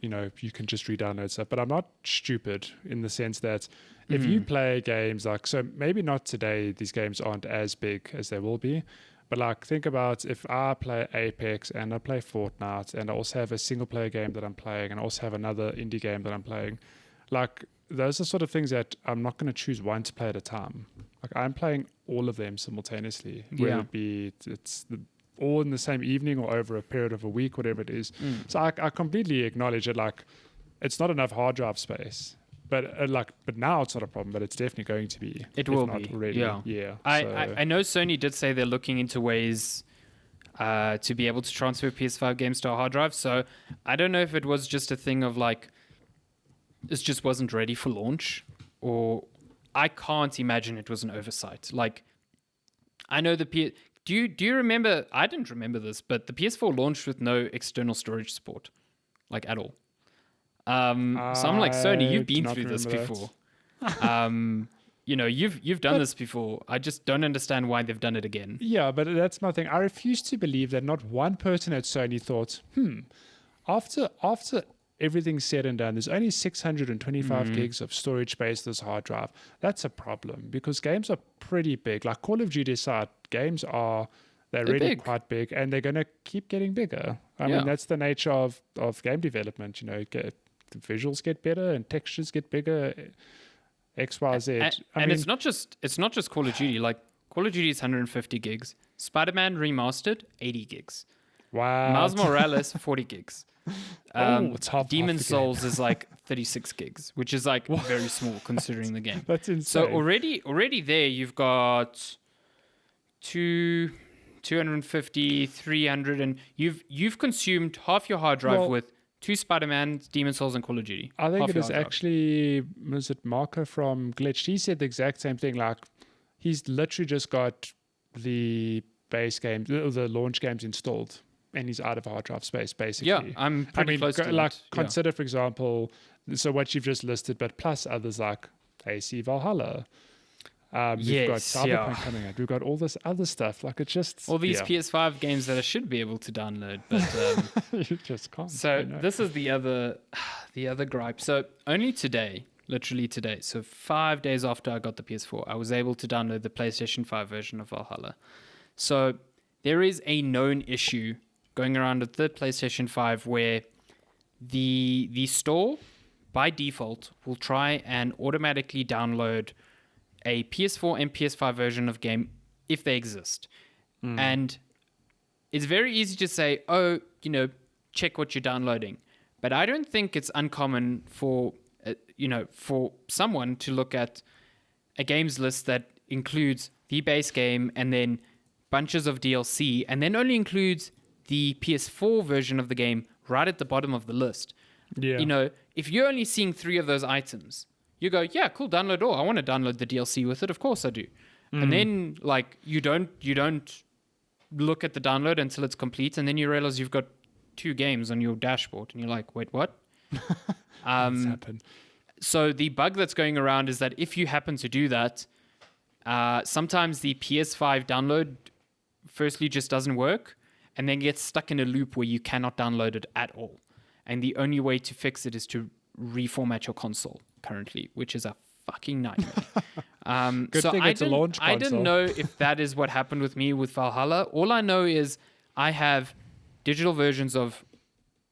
[SPEAKER 2] you can just re-download stuff, but I'm not stupid in the sense that if you play games like, so maybe not today, these games aren't as big as they will be, but like, think about if I play Apex and I play Fortnite and I also have a single player game that I'm playing and I also have another indie game that I'm playing, like, those are sort of things that I'm not going to choose one to play at a time. Like, I'm playing all of them simultaneously, whether it be all in the same evening or over a period of a week, whatever it is. So I completely acknowledge it. Like, it's not enough hard drive space, but now it's not a problem. But it's definitely going to be.
[SPEAKER 1] It will be.
[SPEAKER 2] Already. Yeah.
[SPEAKER 1] I know Sony did say they're looking into ways to be able to transfer PS5 games to a hard drive. So I don't know if it was just a thing of like, this just wasn't ready for launch, or I can't imagine it was an oversight. Like, I know do you remember? I didn't remember this, but the PS4 launched with no external storage support, like, at all. So I'm like, Sony, you've been through this before. You've done this before. I just don't understand why they've done it again.
[SPEAKER 2] Yeah, but that's my thing. I refuse to believe that not one person at Sony thought, after everything's said and done, there's only 625 gigs of storage space this hard drive. That's a problem because games are pretty big. Like Call of Duty aside, games they're really big. Quite big, and they're going to keep getting bigger. I mean, that's the nature of game development. The visuals get better and textures get bigger. X, Y, Z.
[SPEAKER 1] And it's not just Call of Duty. Like, Call of Duty is 150 gigs. Spider-Man Remastered, 80 gigs.
[SPEAKER 2] Wow.
[SPEAKER 1] Miles Morales, 40 gigs.
[SPEAKER 2] It's
[SPEAKER 1] Demon's Souls is like 36 gigs, which is like very small considering the game.
[SPEAKER 2] That's insane.
[SPEAKER 1] So already there you've got 250, 300, and you've consumed half your hard drive with two Spider-Man, Demon's Souls, and Call of Duty.
[SPEAKER 2] I think it is actually, was it Marco from Glitched? He said the exact same thing. Like, he's literally just got the base games, the launch games installed, and he's out of hard drive space, basically.
[SPEAKER 1] Yeah, I'm pretty close to that.
[SPEAKER 2] Consider, for example, so what you've just listed, but plus others like AC Valhalla. We've got Cyberpunk coming out. We've got all this other stuff. Like, it's just...
[SPEAKER 1] all these PS5 games that I should be able to download, but...
[SPEAKER 2] you just can't.
[SPEAKER 1] So this is the other gripe. So only today, literally today, so 5 days after I got the PS4, I was able to download the PlayStation 5 version of Valhalla. So there is a known issue going around with the PlayStation 5 where the store, by default, will try and automatically download a PS4 and PS5 version of game if they exist. And it's very easy to say, oh, check what you're downloading. But I don't think it's uncommon for, for someone to look at a games list that includes the base game and then bunches of DLC, and then only includes the PS4 version of the game right at the bottom of the list.
[SPEAKER 2] Yeah.
[SPEAKER 1] If you're only seeing 3 of those items, you go, yeah, cool, download all. I want to download the DLC with it. Of course I do. And then you don't look at the download until it's complete, and then you realize you've got 2 games on your dashboard, and you're like, wait, what?
[SPEAKER 2] That's happened.
[SPEAKER 1] So the bug that's going around is that if you happen to do that, sometimes the PS5 download firstly just doesn't work, and then gets stuck in a loop where you cannot download it at all. And the only way to fix it is to reformat your console currently, which is a fucking nightmare.
[SPEAKER 2] Good
[SPEAKER 1] so
[SPEAKER 2] thing it's a launch console.
[SPEAKER 1] I didn't know if that is what happened with me with Valhalla. All I know is I have digital versions of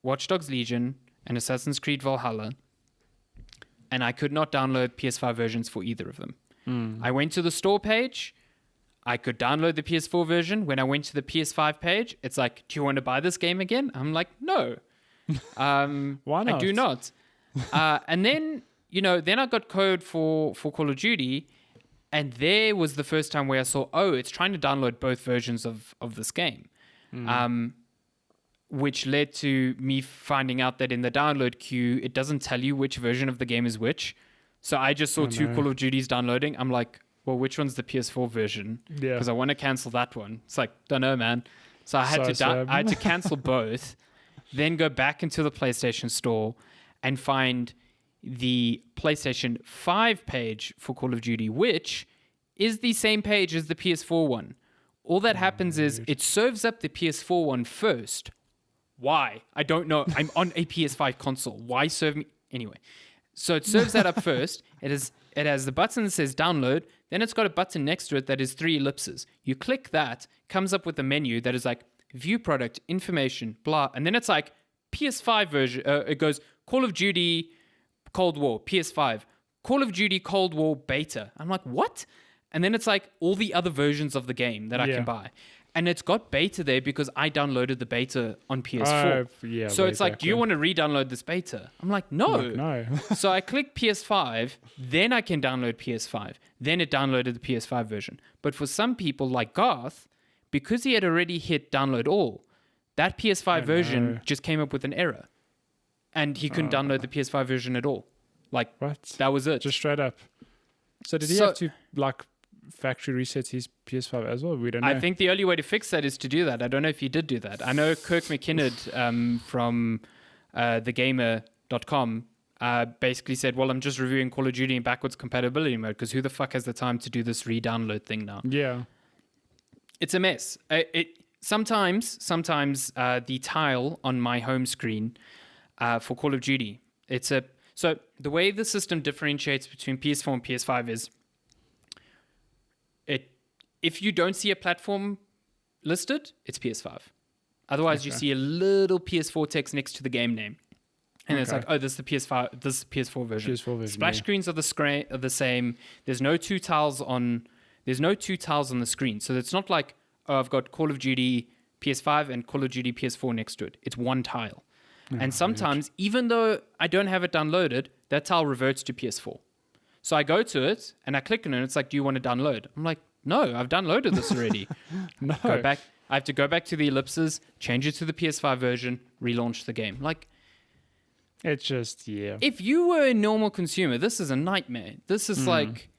[SPEAKER 1] Watch Dogs Legion and Assassin's Creed Valhalla, and I could not download PS5 versions for either of them. I went to the store page. I could download the PS4 version. When I went to the PS5 page, it's like, do you want to buy this game again? I'm like, no.
[SPEAKER 2] Why not?
[SPEAKER 1] I do not. And then, then I got code for Call of Duty, and there was the first time where I saw, it's trying to download both versions of this game. Which led to me finding out that in the download queue, it doesn't tell you which version of the game is which. So I just saw 2 Call of Duties downloading. I'm like, well, which one's the PS4 version?
[SPEAKER 2] Yeah.
[SPEAKER 1] Because I want to cancel that one. It's like, don't know, man. So I had to cancel both, then go back into the PlayStation store and find the PlayStation 5 page for Call of Duty, which is the same page as the PS4 one. All that happens is it serves up the PS4 one first. Why? I don't know. I'm on a PS5 console. Why serve me? Anyway, so it serves that up first. It has the button that says download. Then it's got a button next to it that is 3 ellipses. You click that, comes up with a menu that is like view product, information, blah. And then it's like PS5 version. It goes Call of Duty Cold War, PS5. Call of Duty Cold War beta. I'm like, what? And then it's like all the other versions of the game that I can buy. And it's got beta there because I downloaded the beta on PS4. So it's like, do you want to re-download this beta? I'm like, no.
[SPEAKER 2] No.
[SPEAKER 1] So I click PS5, then I can download PS5. Then it downloaded the PS5 version. But for some people like Garth, because he had already hit download all, that PS5 version just came up with an error. And he couldn't download the PS5 version at all. Like,
[SPEAKER 2] what?
[SPEAKER 1] That was it.
[SPEAKER 2] Just straight up. So did he have to, factory reset his PS5 as well? We don't know.
[SPEAKER 1] I think the only way to fix that is to do that. I don't know if he did do that. I know Kirk McKinnon from thegamer.com basically said, well, I'm just reviewing Call of Duty in backwards compatibility mode because who the fuck has the time to do this re-download thing now?
[SPEAKER 2] Yeah.
[SPEAKER 1] It's a mess. Sometimes the tile on my home screen for Call of Duty, so the way the system differentiates between PS4 and PS5 is if you don't see a platform listed, it's PS5. Otherwise, you see a little PS4 text next to the game name. And it's like, this is the PS5, this is the PS4 version. Splash screens are the same. There's no 2 tiles on the screen. So it's not like, I've got Call of Duty PS5 and Call of Duty PS4 next to it. It's one tile. And sometimes, even though I don't have it downloaded, that tile reverts to PS4. So I go to it and I click on it and it's like, do you want to download? I'm like, no, I've downloaded this already.
[SPEAKER 2] No.
[SPEAKER 1] Go back. I have to go back to the ellipses, change it to the PS5 version, relaunch the game. Like,
[SPEAKER 2] it's just,
[SPEAKER 1] if you were a normal consumer, this is a nightmare. This is like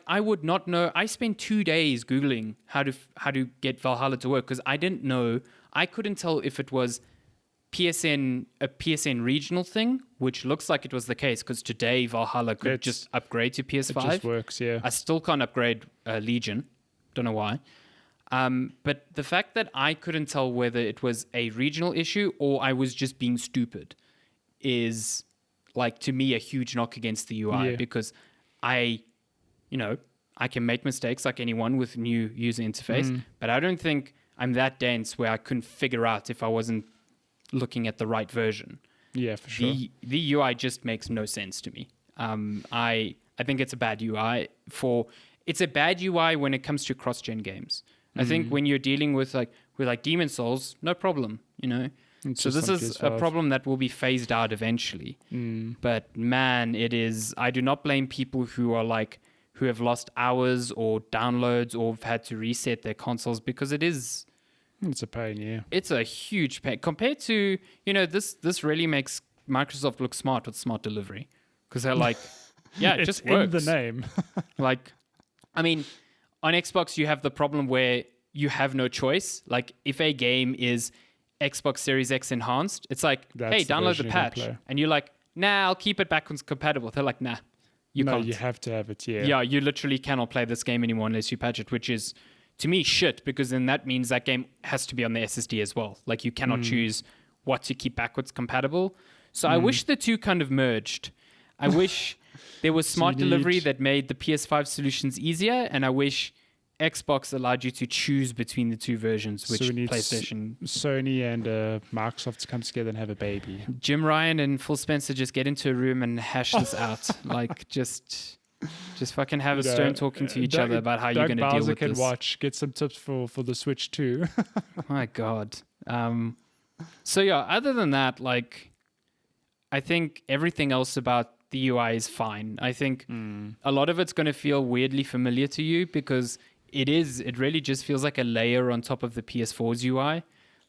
[SPEAKER 1] I would not know. I spent 2 days Googling how to get Valhalla to work because I didn't know. I couldn't tell if it was a PSN regional thing, which looks like it was the case because today Valhalla could just upgrade to PS5.
[SPEAKER 2] It just works, yeah.
[SPEAKER 1] I still can't upgrade Legion. Don't know why. But the fact that I couldn't tell whether it was a regional issue or I was just being stupid is, like, to me, a huge knock against the UI because I can make mistakes like anyone with new user interface, but I don't think I'm that dense where I couldn't figure out if I wasn't looking at the right version.
[SPEAKER 2] Yeah, for sure.
[SPEAKER 1] The UI just makes no sense to me. I think it's a bad UI it's a bad UI when it comes to cross-gen games. I think when you're dealing with like Demon Souls, no problem, you know.
[SPEAKER 2] It's
[SPEAKER 1] So
[SPEAKER 2] just
[SPEAKER 1] this
[SPEAKER 2] on
[SPEAKER 1] is
[SPEAKER 2] PS5.
[SPEAKER 1] a problem that will be phased out eventually. But man, I do not blame people who have lost hours or downloads or have had to reset their consoles, because it's
[SPEAKER 2] It's a pain, yeah.
[SPEAKER 1] it's a huge pain compared to, this really makes Microsoft look smart with smart delivery, because they're like, yeah, it
[SPEAKER 2] It's
[SPEAKER 1] just
[SPEAKER 2] in
[SPEAKER 1] works.
[SPEAKER 2] the name.
[SPEAKER 1] Like, I mean, on Xbox, you have the problem where you have no choice. Like, if a game is Xbox Series X enhanced, it's like,
[SPEAKER 2] That's
[SPEAKER 1] hey,
[SPEAKER 2] the
[SPEAKER 1] download the
[SPEAKER 2] version you're gonna
[SPEAKER 1] patch.
[SPEAKER 2] play.
[SPEAKER 1] And you're like, nah, I'll keep it backwards compatible. They're like, nah, you
[SPEAKER 2] No,
[SPEAKER 1] can't.
[SPEAKER 2] you have to have it, yeah.
[SPEAKER 1] Yeah, you literally cannot play this game anymore unless you patch it, which is, to me, shit, because then that means that game has to be on the SSD as well. Like, you cannot choose what to keep backwards compatible. So I wish the two kind of merged. I wish there was smart
[SPEAKER 2] you need-
[SPEAKER 1] delivery that made the PS5 solutions easier, and I wish Xbox allowed you to choose between the two versions, which
[SPEAKER 2] So we need
[SPEAKER 1] PlayStation...
[SPEAKER 2] Sony and Microsoft to come together and have a baby.
[SPEAKER 1] Jim Ryan and Phil Spencer just get into a room and hash this out. Like, just fucking have a stone talking to each other about how you're going to deal with
[SPEAKER 2] can
[SPEAKER 1] this.
[SPEAKER 2] watch, get some tips for the Switch too.
[SPEAKER 1] My God. So yeah, other than that, like, I think everything else about the UI is fine. I think a lot of it's going to feel weirdly familiar to you, because it really just feels like a layer on top of the PS4's UI.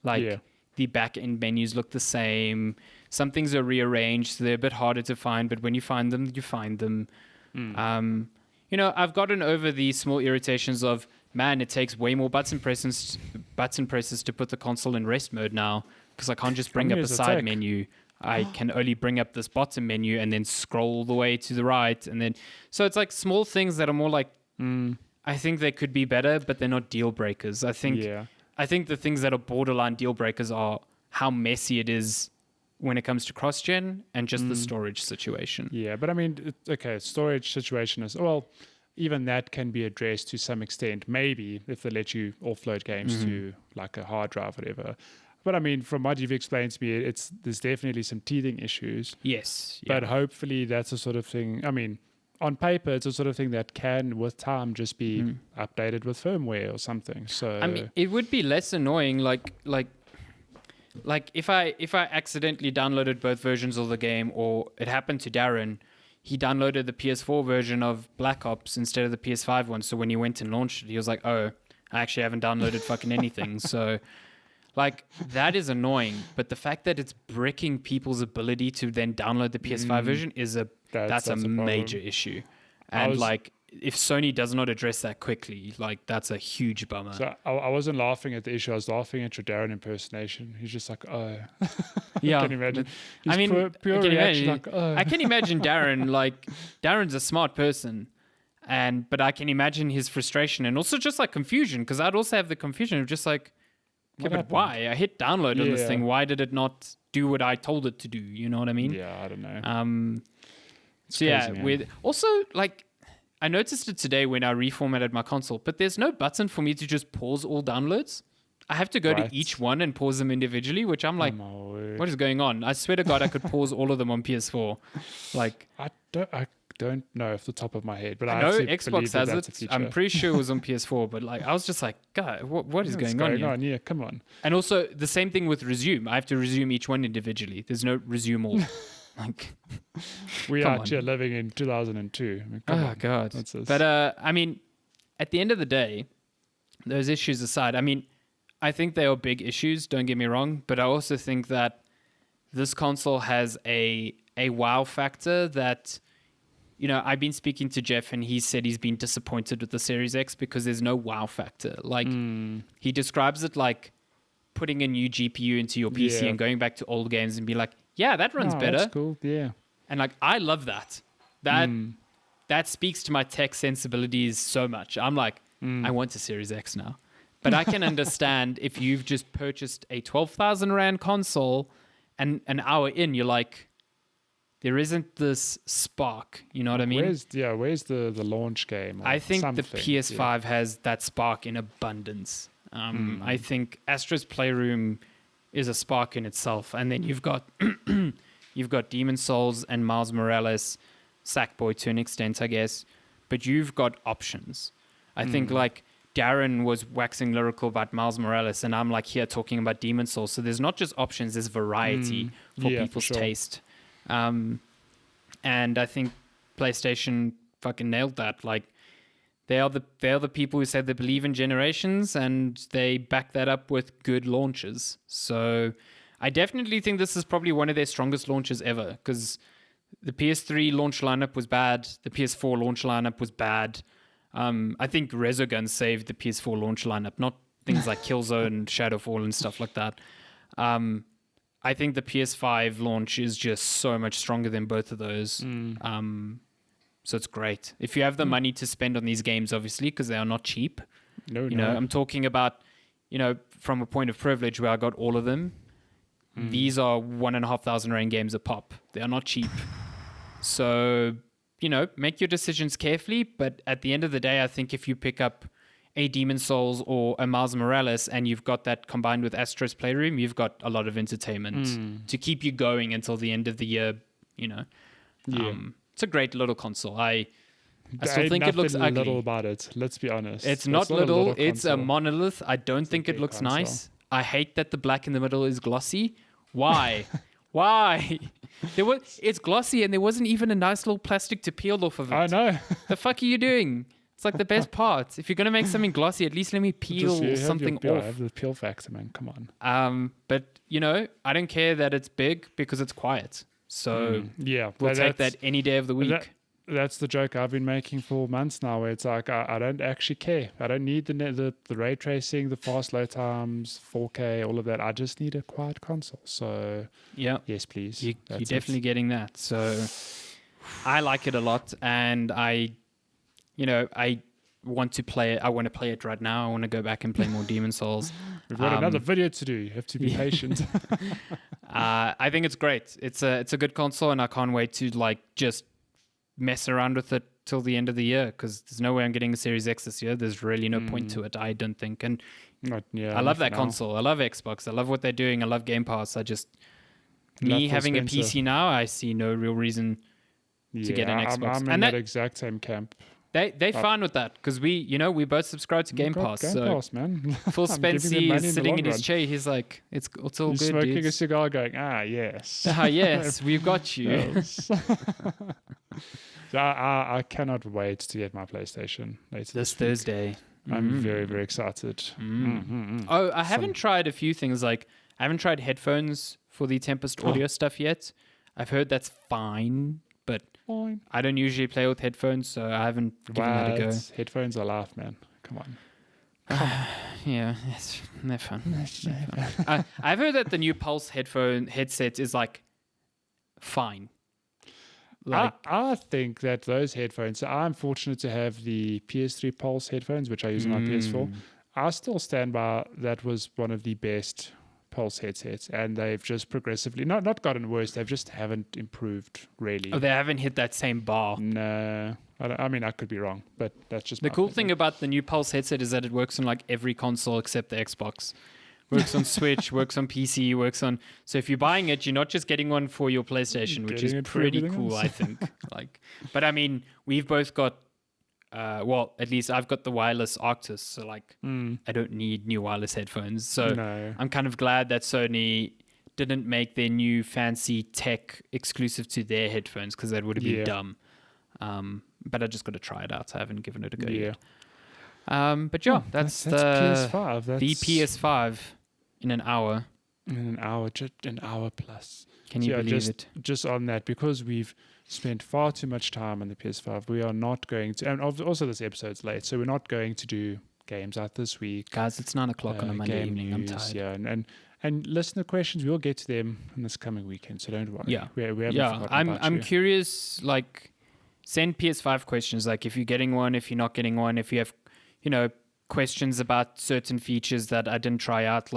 [SPEAKER 1] Like,
[SPEAKER 2] Yeah.
[SPEAKER 1] the back end menus look the same. Some things are rearranged, so they're a bit harder to find, but when you find them, you find them. I've gotten over the small irritations of, man, it takes way more button presses to put the console in rest mode now, because I can't just bring up a side menu. I can only bring up this bottom menu and then scroll all the way to the right. And then, so it's like small things that are more like, I think they could be better, but they're not deal breakers. I think the things that are borderline deal breakers are how messy it is when it comes to cross-gen and just the storage situation.
[SPEAKER 2] Yeah, but I mean, storage situation is, well, even that can be addressed to some extent, maybe, if they let you offload games to like a hard drive, whatever. But I mean, from what you've explained to me, there's definitely some teething issues.
[SPEAKER 1] Yes.
[SPEAKER 2] But hopefully that's a sort of thing, I mean, on paper, it's a sort of thing that can, with time, just be updated with firmware or something. So
[SPEAKER 1] I mean, it would be less annoying, like if I accidentally downloaded both versions of the game, or it happened to Darren, he downloaded the PS4 version of Black Ops instead of the PS5 one. So when he went and launched it, he was like, "Oh, I actually haven't downloaded fucking anything." So, like, that is annoying. But the fact that it's bricking people's ability to then download the PS5 version is that's a major issue. And like, if Sony does not address that quickly, like, that's a huge bummer.
[SPEAKER 2] So I wasn't laughing at the issue. I was laughing at your Darren impersonation. He's just like, oh.
[SPEAKER 1] Yeah.
[SPEAKER 2] Can you imagine?
[SPEAKER 1] I mean,
[SPEAKER 2] pure
[SPEAKER 1] I can
[SPEAKER 2] reaction,
[SPEAKER 1] imagine,
[SPEAKER 2] like, oh.
[SPEAKER 1] I can imagine Darren, like, Darren's a smart person. But I can imagine his frustration and also just like confusion, because I'd also have the confusion of just like, okay, but why? I hit download on this thing. Why did it not do what I told it to do? You know what I mean?
[SPEAKER 2] Yeah, I don't know.
[SPEAKER 1] So crazy, also, like, I noticed it today when I reformatted my console, but there's no button for me to just pause all downloads. I have to go to each one and pause them individually, which I'm like, what is going on? I swear to God, I could pause all of them on PS4. Like,
[SPEAKER 2] I don't know off the top of my head, but
[SPEAKER 1] I know Xbox has it. I'm pretty sure it was on PS4, but like, I was just like, God, what is going on here?
[SPEAKER 2] Yeah, come on.
[SPEAKER 1] And also the same thing with resume. I have to resume each one individually. There's no resume all. Like,
[SPEAKER 2] we are here living in 2002. I mean, come on.
[SPEAKER 1] God. But I mean, at the end of the day, those issues aside, I mean, I think they are big issues, don't get me wrong, but I also think that this console has a wow factor that, you know, I've been speaking to Jeff and he said he's been disappointed with the Series X because there's no wow factor. Like, he describes it like putting a new GPU into your PC and going back to old games and be like, yeah, that runs better.
[SPEAKER 2] That's cool. Yeah.
[SPEAKER 1] And like, I love that. That speaks to my tech sensibilities so much. I'm like, I want a Series X now. But I can understand if you've just purchased a 12,000 Rand console and an hour in, you're like, there isn't this spark. You know what I mean?
[SPEAKER 2] Where's the launch game?
[SPEAKER 1] I think the PS5 has that spark in abundance. I think Astro's Playroom is a spark in itself. And then you've got Demon Souls and Miles Morales. Sackboy to an extent, I guess, but you've got options. I think like Darren was waxing lyrical about Miles Morales, and I'm like here talking about Demon Souls. So there's not just options, there's variety for people's taste. And I think PlayStation fucking nailed that. Like they are the people who say they believe in generations, and they back that up with good launches. So I definitely think this is probably one of their strongest launches ever, because the PS3 launch lineup was bad. The PS4 launch lineup was bad. I think Resogun saved the PS4 launch lineup, not things like Killzone, Shadowfall, and stuff like that. I think the PS5 launch is just so much stronger than both of those. So it's great. If you have the money to spend on these games, obviously, because they are not cheap. No. I'm talking about, from a point of privilege where I got all of them. These are 1,500 Rand games a pop. They are not cheap. So, make your decisions carefully. But at the end of the day, I think if you pick up a Demon Souls or a Miles Morales and you've got that combined with Astro's Playroom, you've got a lot of entertainment to keep you going until the end of the year, It's a great little console. I still think it looks ugly.
[SPEAKER 2] Little about it. Let's be honest.
[SPEAKER 1] It's not little. It's a monolith. I don't think it looks nice. I hate that the black in the middle is glossy. Why? Why? It's glossy and there wasn't even a nice little plastic to peel off of it.
[SPEAKER 2] I know.
[SPEAKER 1] The fuck are you doing? It's like the best part. If you're going to make something glossy, at least let me peel something off.
[SPEAKER 2] I have the peel factor, man. Come on.
[SPEAKER 1] But, I don't care that it's big because it's quiet. So we'll take that any day of the week.
[SPEAKER 2] That's the joke I've been making for months now, where it's like I don't actually care. I don't need the ray tracing, the fast load times, 4K, all of that. I just need a quiet console. So yes, please.
[SPEAKER 1] You're definitely getting that. So I like it a lot, and I want to play it. I want to play it right now. I want to go back and play more Demon Souls.
[SPEAKER 2] We've got another video to do. You have to be patient.
[SPEAKER 1] I think it's great. It's a good console, and I can't wait to just mess around with it till the end of the year, because there's no way I'm getting a Series X this year. There's really no point to it, I don't think. And I love that console. I love Xbox. I love what they're doing. I love Game Pass. Me having a PC now, I see no real reason to get an Xbox.
[SPEAKER 2] I'm in that exact same camp.
[SPEAKER 1] They're fine with that, because we both subscribe to Game Pass.
[SPEAKER 2] Game Pass, man.
[SPEAKER 1] Phil Spencer is sitting in his chair. He's like, it's all
[SPEAKER 2] He's
[SPEAKER 1] good,
[SPEAKER 2] smoking
[SPEAKER 1] dudes.
[SPEAKER 2] a cigar going, yes.
[SPEAKER 1] Yes, we've got you.
[SPEAKER 2] Yes. So I cannot wait to get my PlayStation later
[SPEAKER 1] this Thursday.
[SPEAKER 2] I'm very, very excited.
[SPEAKER 1] Oh, I haven't tried a few things. I haven't tried headphones for the Tempest audio stuff yet. I've heard that's fine, but I don't usually play with headphones, so I haven't given that a go.
[SPEAKER 2] Headphones are life, man. Come on.
[SPEAKER 1] Yeah, they're fun. I've heard that the new Pulse headset is fine.
[SPEAKER 2] I think that those headphones, so I'm fortunate to have the PS3 Pulse headphones, which I use on my PS4. I still stand by that was one of the best Pulse headsets, and they've just progressively not gotten worse. They've just haven't improved really.
[SPEAKER 1] Oh, they haven't hit that same bar.
[SPEAKER 2] No, I could be wrong, but that's just
[SPEAKER 1] the cool thing about the new Pulse headset is that it works on every console except the Xbox. Works on Switch, works on PC, works on. So if you're buying it, you're not just getting one for your PlayStation, which is pretty cool, I think. But I mean, we've both got. At least I've got the wireless Arctis, so I don't need new wireless headphones. So I'm kind of glad that Sony didn't make their new fancy tech exclusive to their headphones, because that would have been dumb. But I just got to try it out. I haven't given it a go yet. But that's the
[SPEAKER 2] PS5.
[SPEAKER 1] The PS5 in an hour.
[SPEAKER 2] Just an hour plus.
[SPEAKER 1] Can you believe it?
[SPEAKER 2] Just on that, because we've spent far too much time on the PS5, we are not going to, and also this episode's late, so we're not going to do games out this week.
[SPEAKER 1] Guys, it's 9:00 on a Monday evening. I'm tired.
[SPEAKER 2] Yeah, and listener questions, we'll get to them in this coming weekend, so don't worry.
[SPEAKER 1] Yeah,
[SPEAKER 2] we haven't forgotten about
[SPEAKER 1] I'm
[SPEAKER 2] you.
[SPEAKER 1] curious. Send PS5 questions. If you're getting one, if you're not getting one, if you have, questions about certain features that I didn't try out.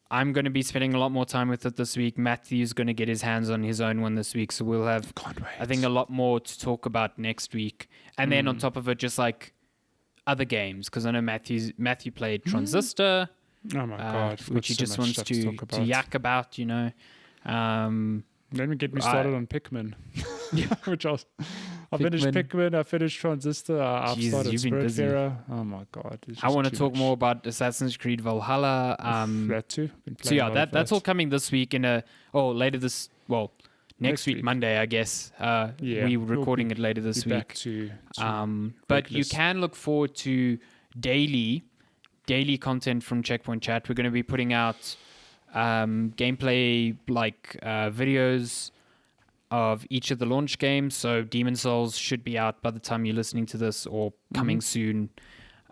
[SPEAKER 1] I'm going to be spending a lot more time with it this week. Matthew's going to get his hands on his own one this week, so we'll have, I think, a lot more to talk about next week. And then on top of it, just other games, because I know Matthew played Transistor.
[SPEAKER 2] Oh my God!
[SPEAKER 1] Which he just wants to yak about,
[SPEAKER 2] Let me get me started on Pikmin. Which I finished Pikmin, I finished Transistor, I've
[SPEAKER 1] Jeez,
[SPEAKER 2] started
[SPEAKER 1] you've been busy.
[SPEAKER 2] Spiritfarer. Oh my god.
[SPEAKER 1] I want to talk more about Assassin's Creed Valhalla.
[SPEAKER 2] That too.
[SPEAKER 1] So yeah, that's all coming this week next week, Monday, I guess. We're recording it later this week. But you can look forward to daily content from Checkpoint Chat. We're going to be putting out gameplay videos of each of the launch games. So Demon Souls should be out by the time you're listening to this, or coming soon.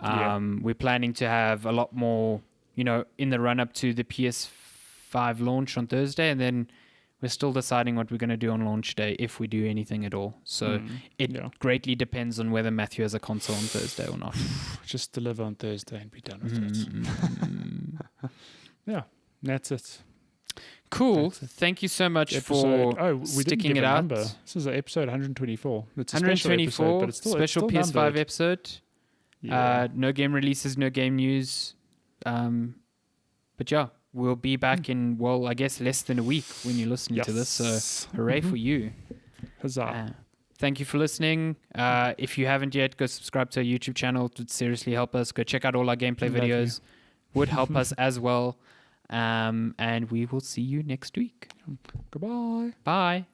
[SPEAKER 1] We're planning to have a lot more, in the run up to the PS5 launch on Thursday, and then we're still deciding what we're going to do on launch day, if we do anything at all. So it greatly depends on whether Matthew has a console on Thursday or not.
[SPEAKER 2] Just deliver on Thursday and be done with it. Yeah, that's it.
[SPEAKER 1] Cool. Thank you so much for sticking it out.
[SPEAKER 2] This is episode 124. It's a
[SPEAKER 1] 124,
[SPEAKER 2] special episode, but it's
[SPEAKER 1] special PS5
[SPEAKER 2] numbered.
[SPEAKER 1] episode.
[SPEAKER 2] Yeah.
[SPEAKER 1] No game releases, no game news. But yeah, we'll be back in, I guess less than a week when you're listening to this. So hooray for you.
[SPEAKER 2] Huzzah.
[SPEAKER 1] Thank you for listening. If you haven't yet, go subscribe to our YouTube channel. It would seriously help us. Go check out all our gameplay videos. Would help us as well. And we will see you next week.
[SPEAKER 2] Goodbye.
[SPEAKER 1] Bye.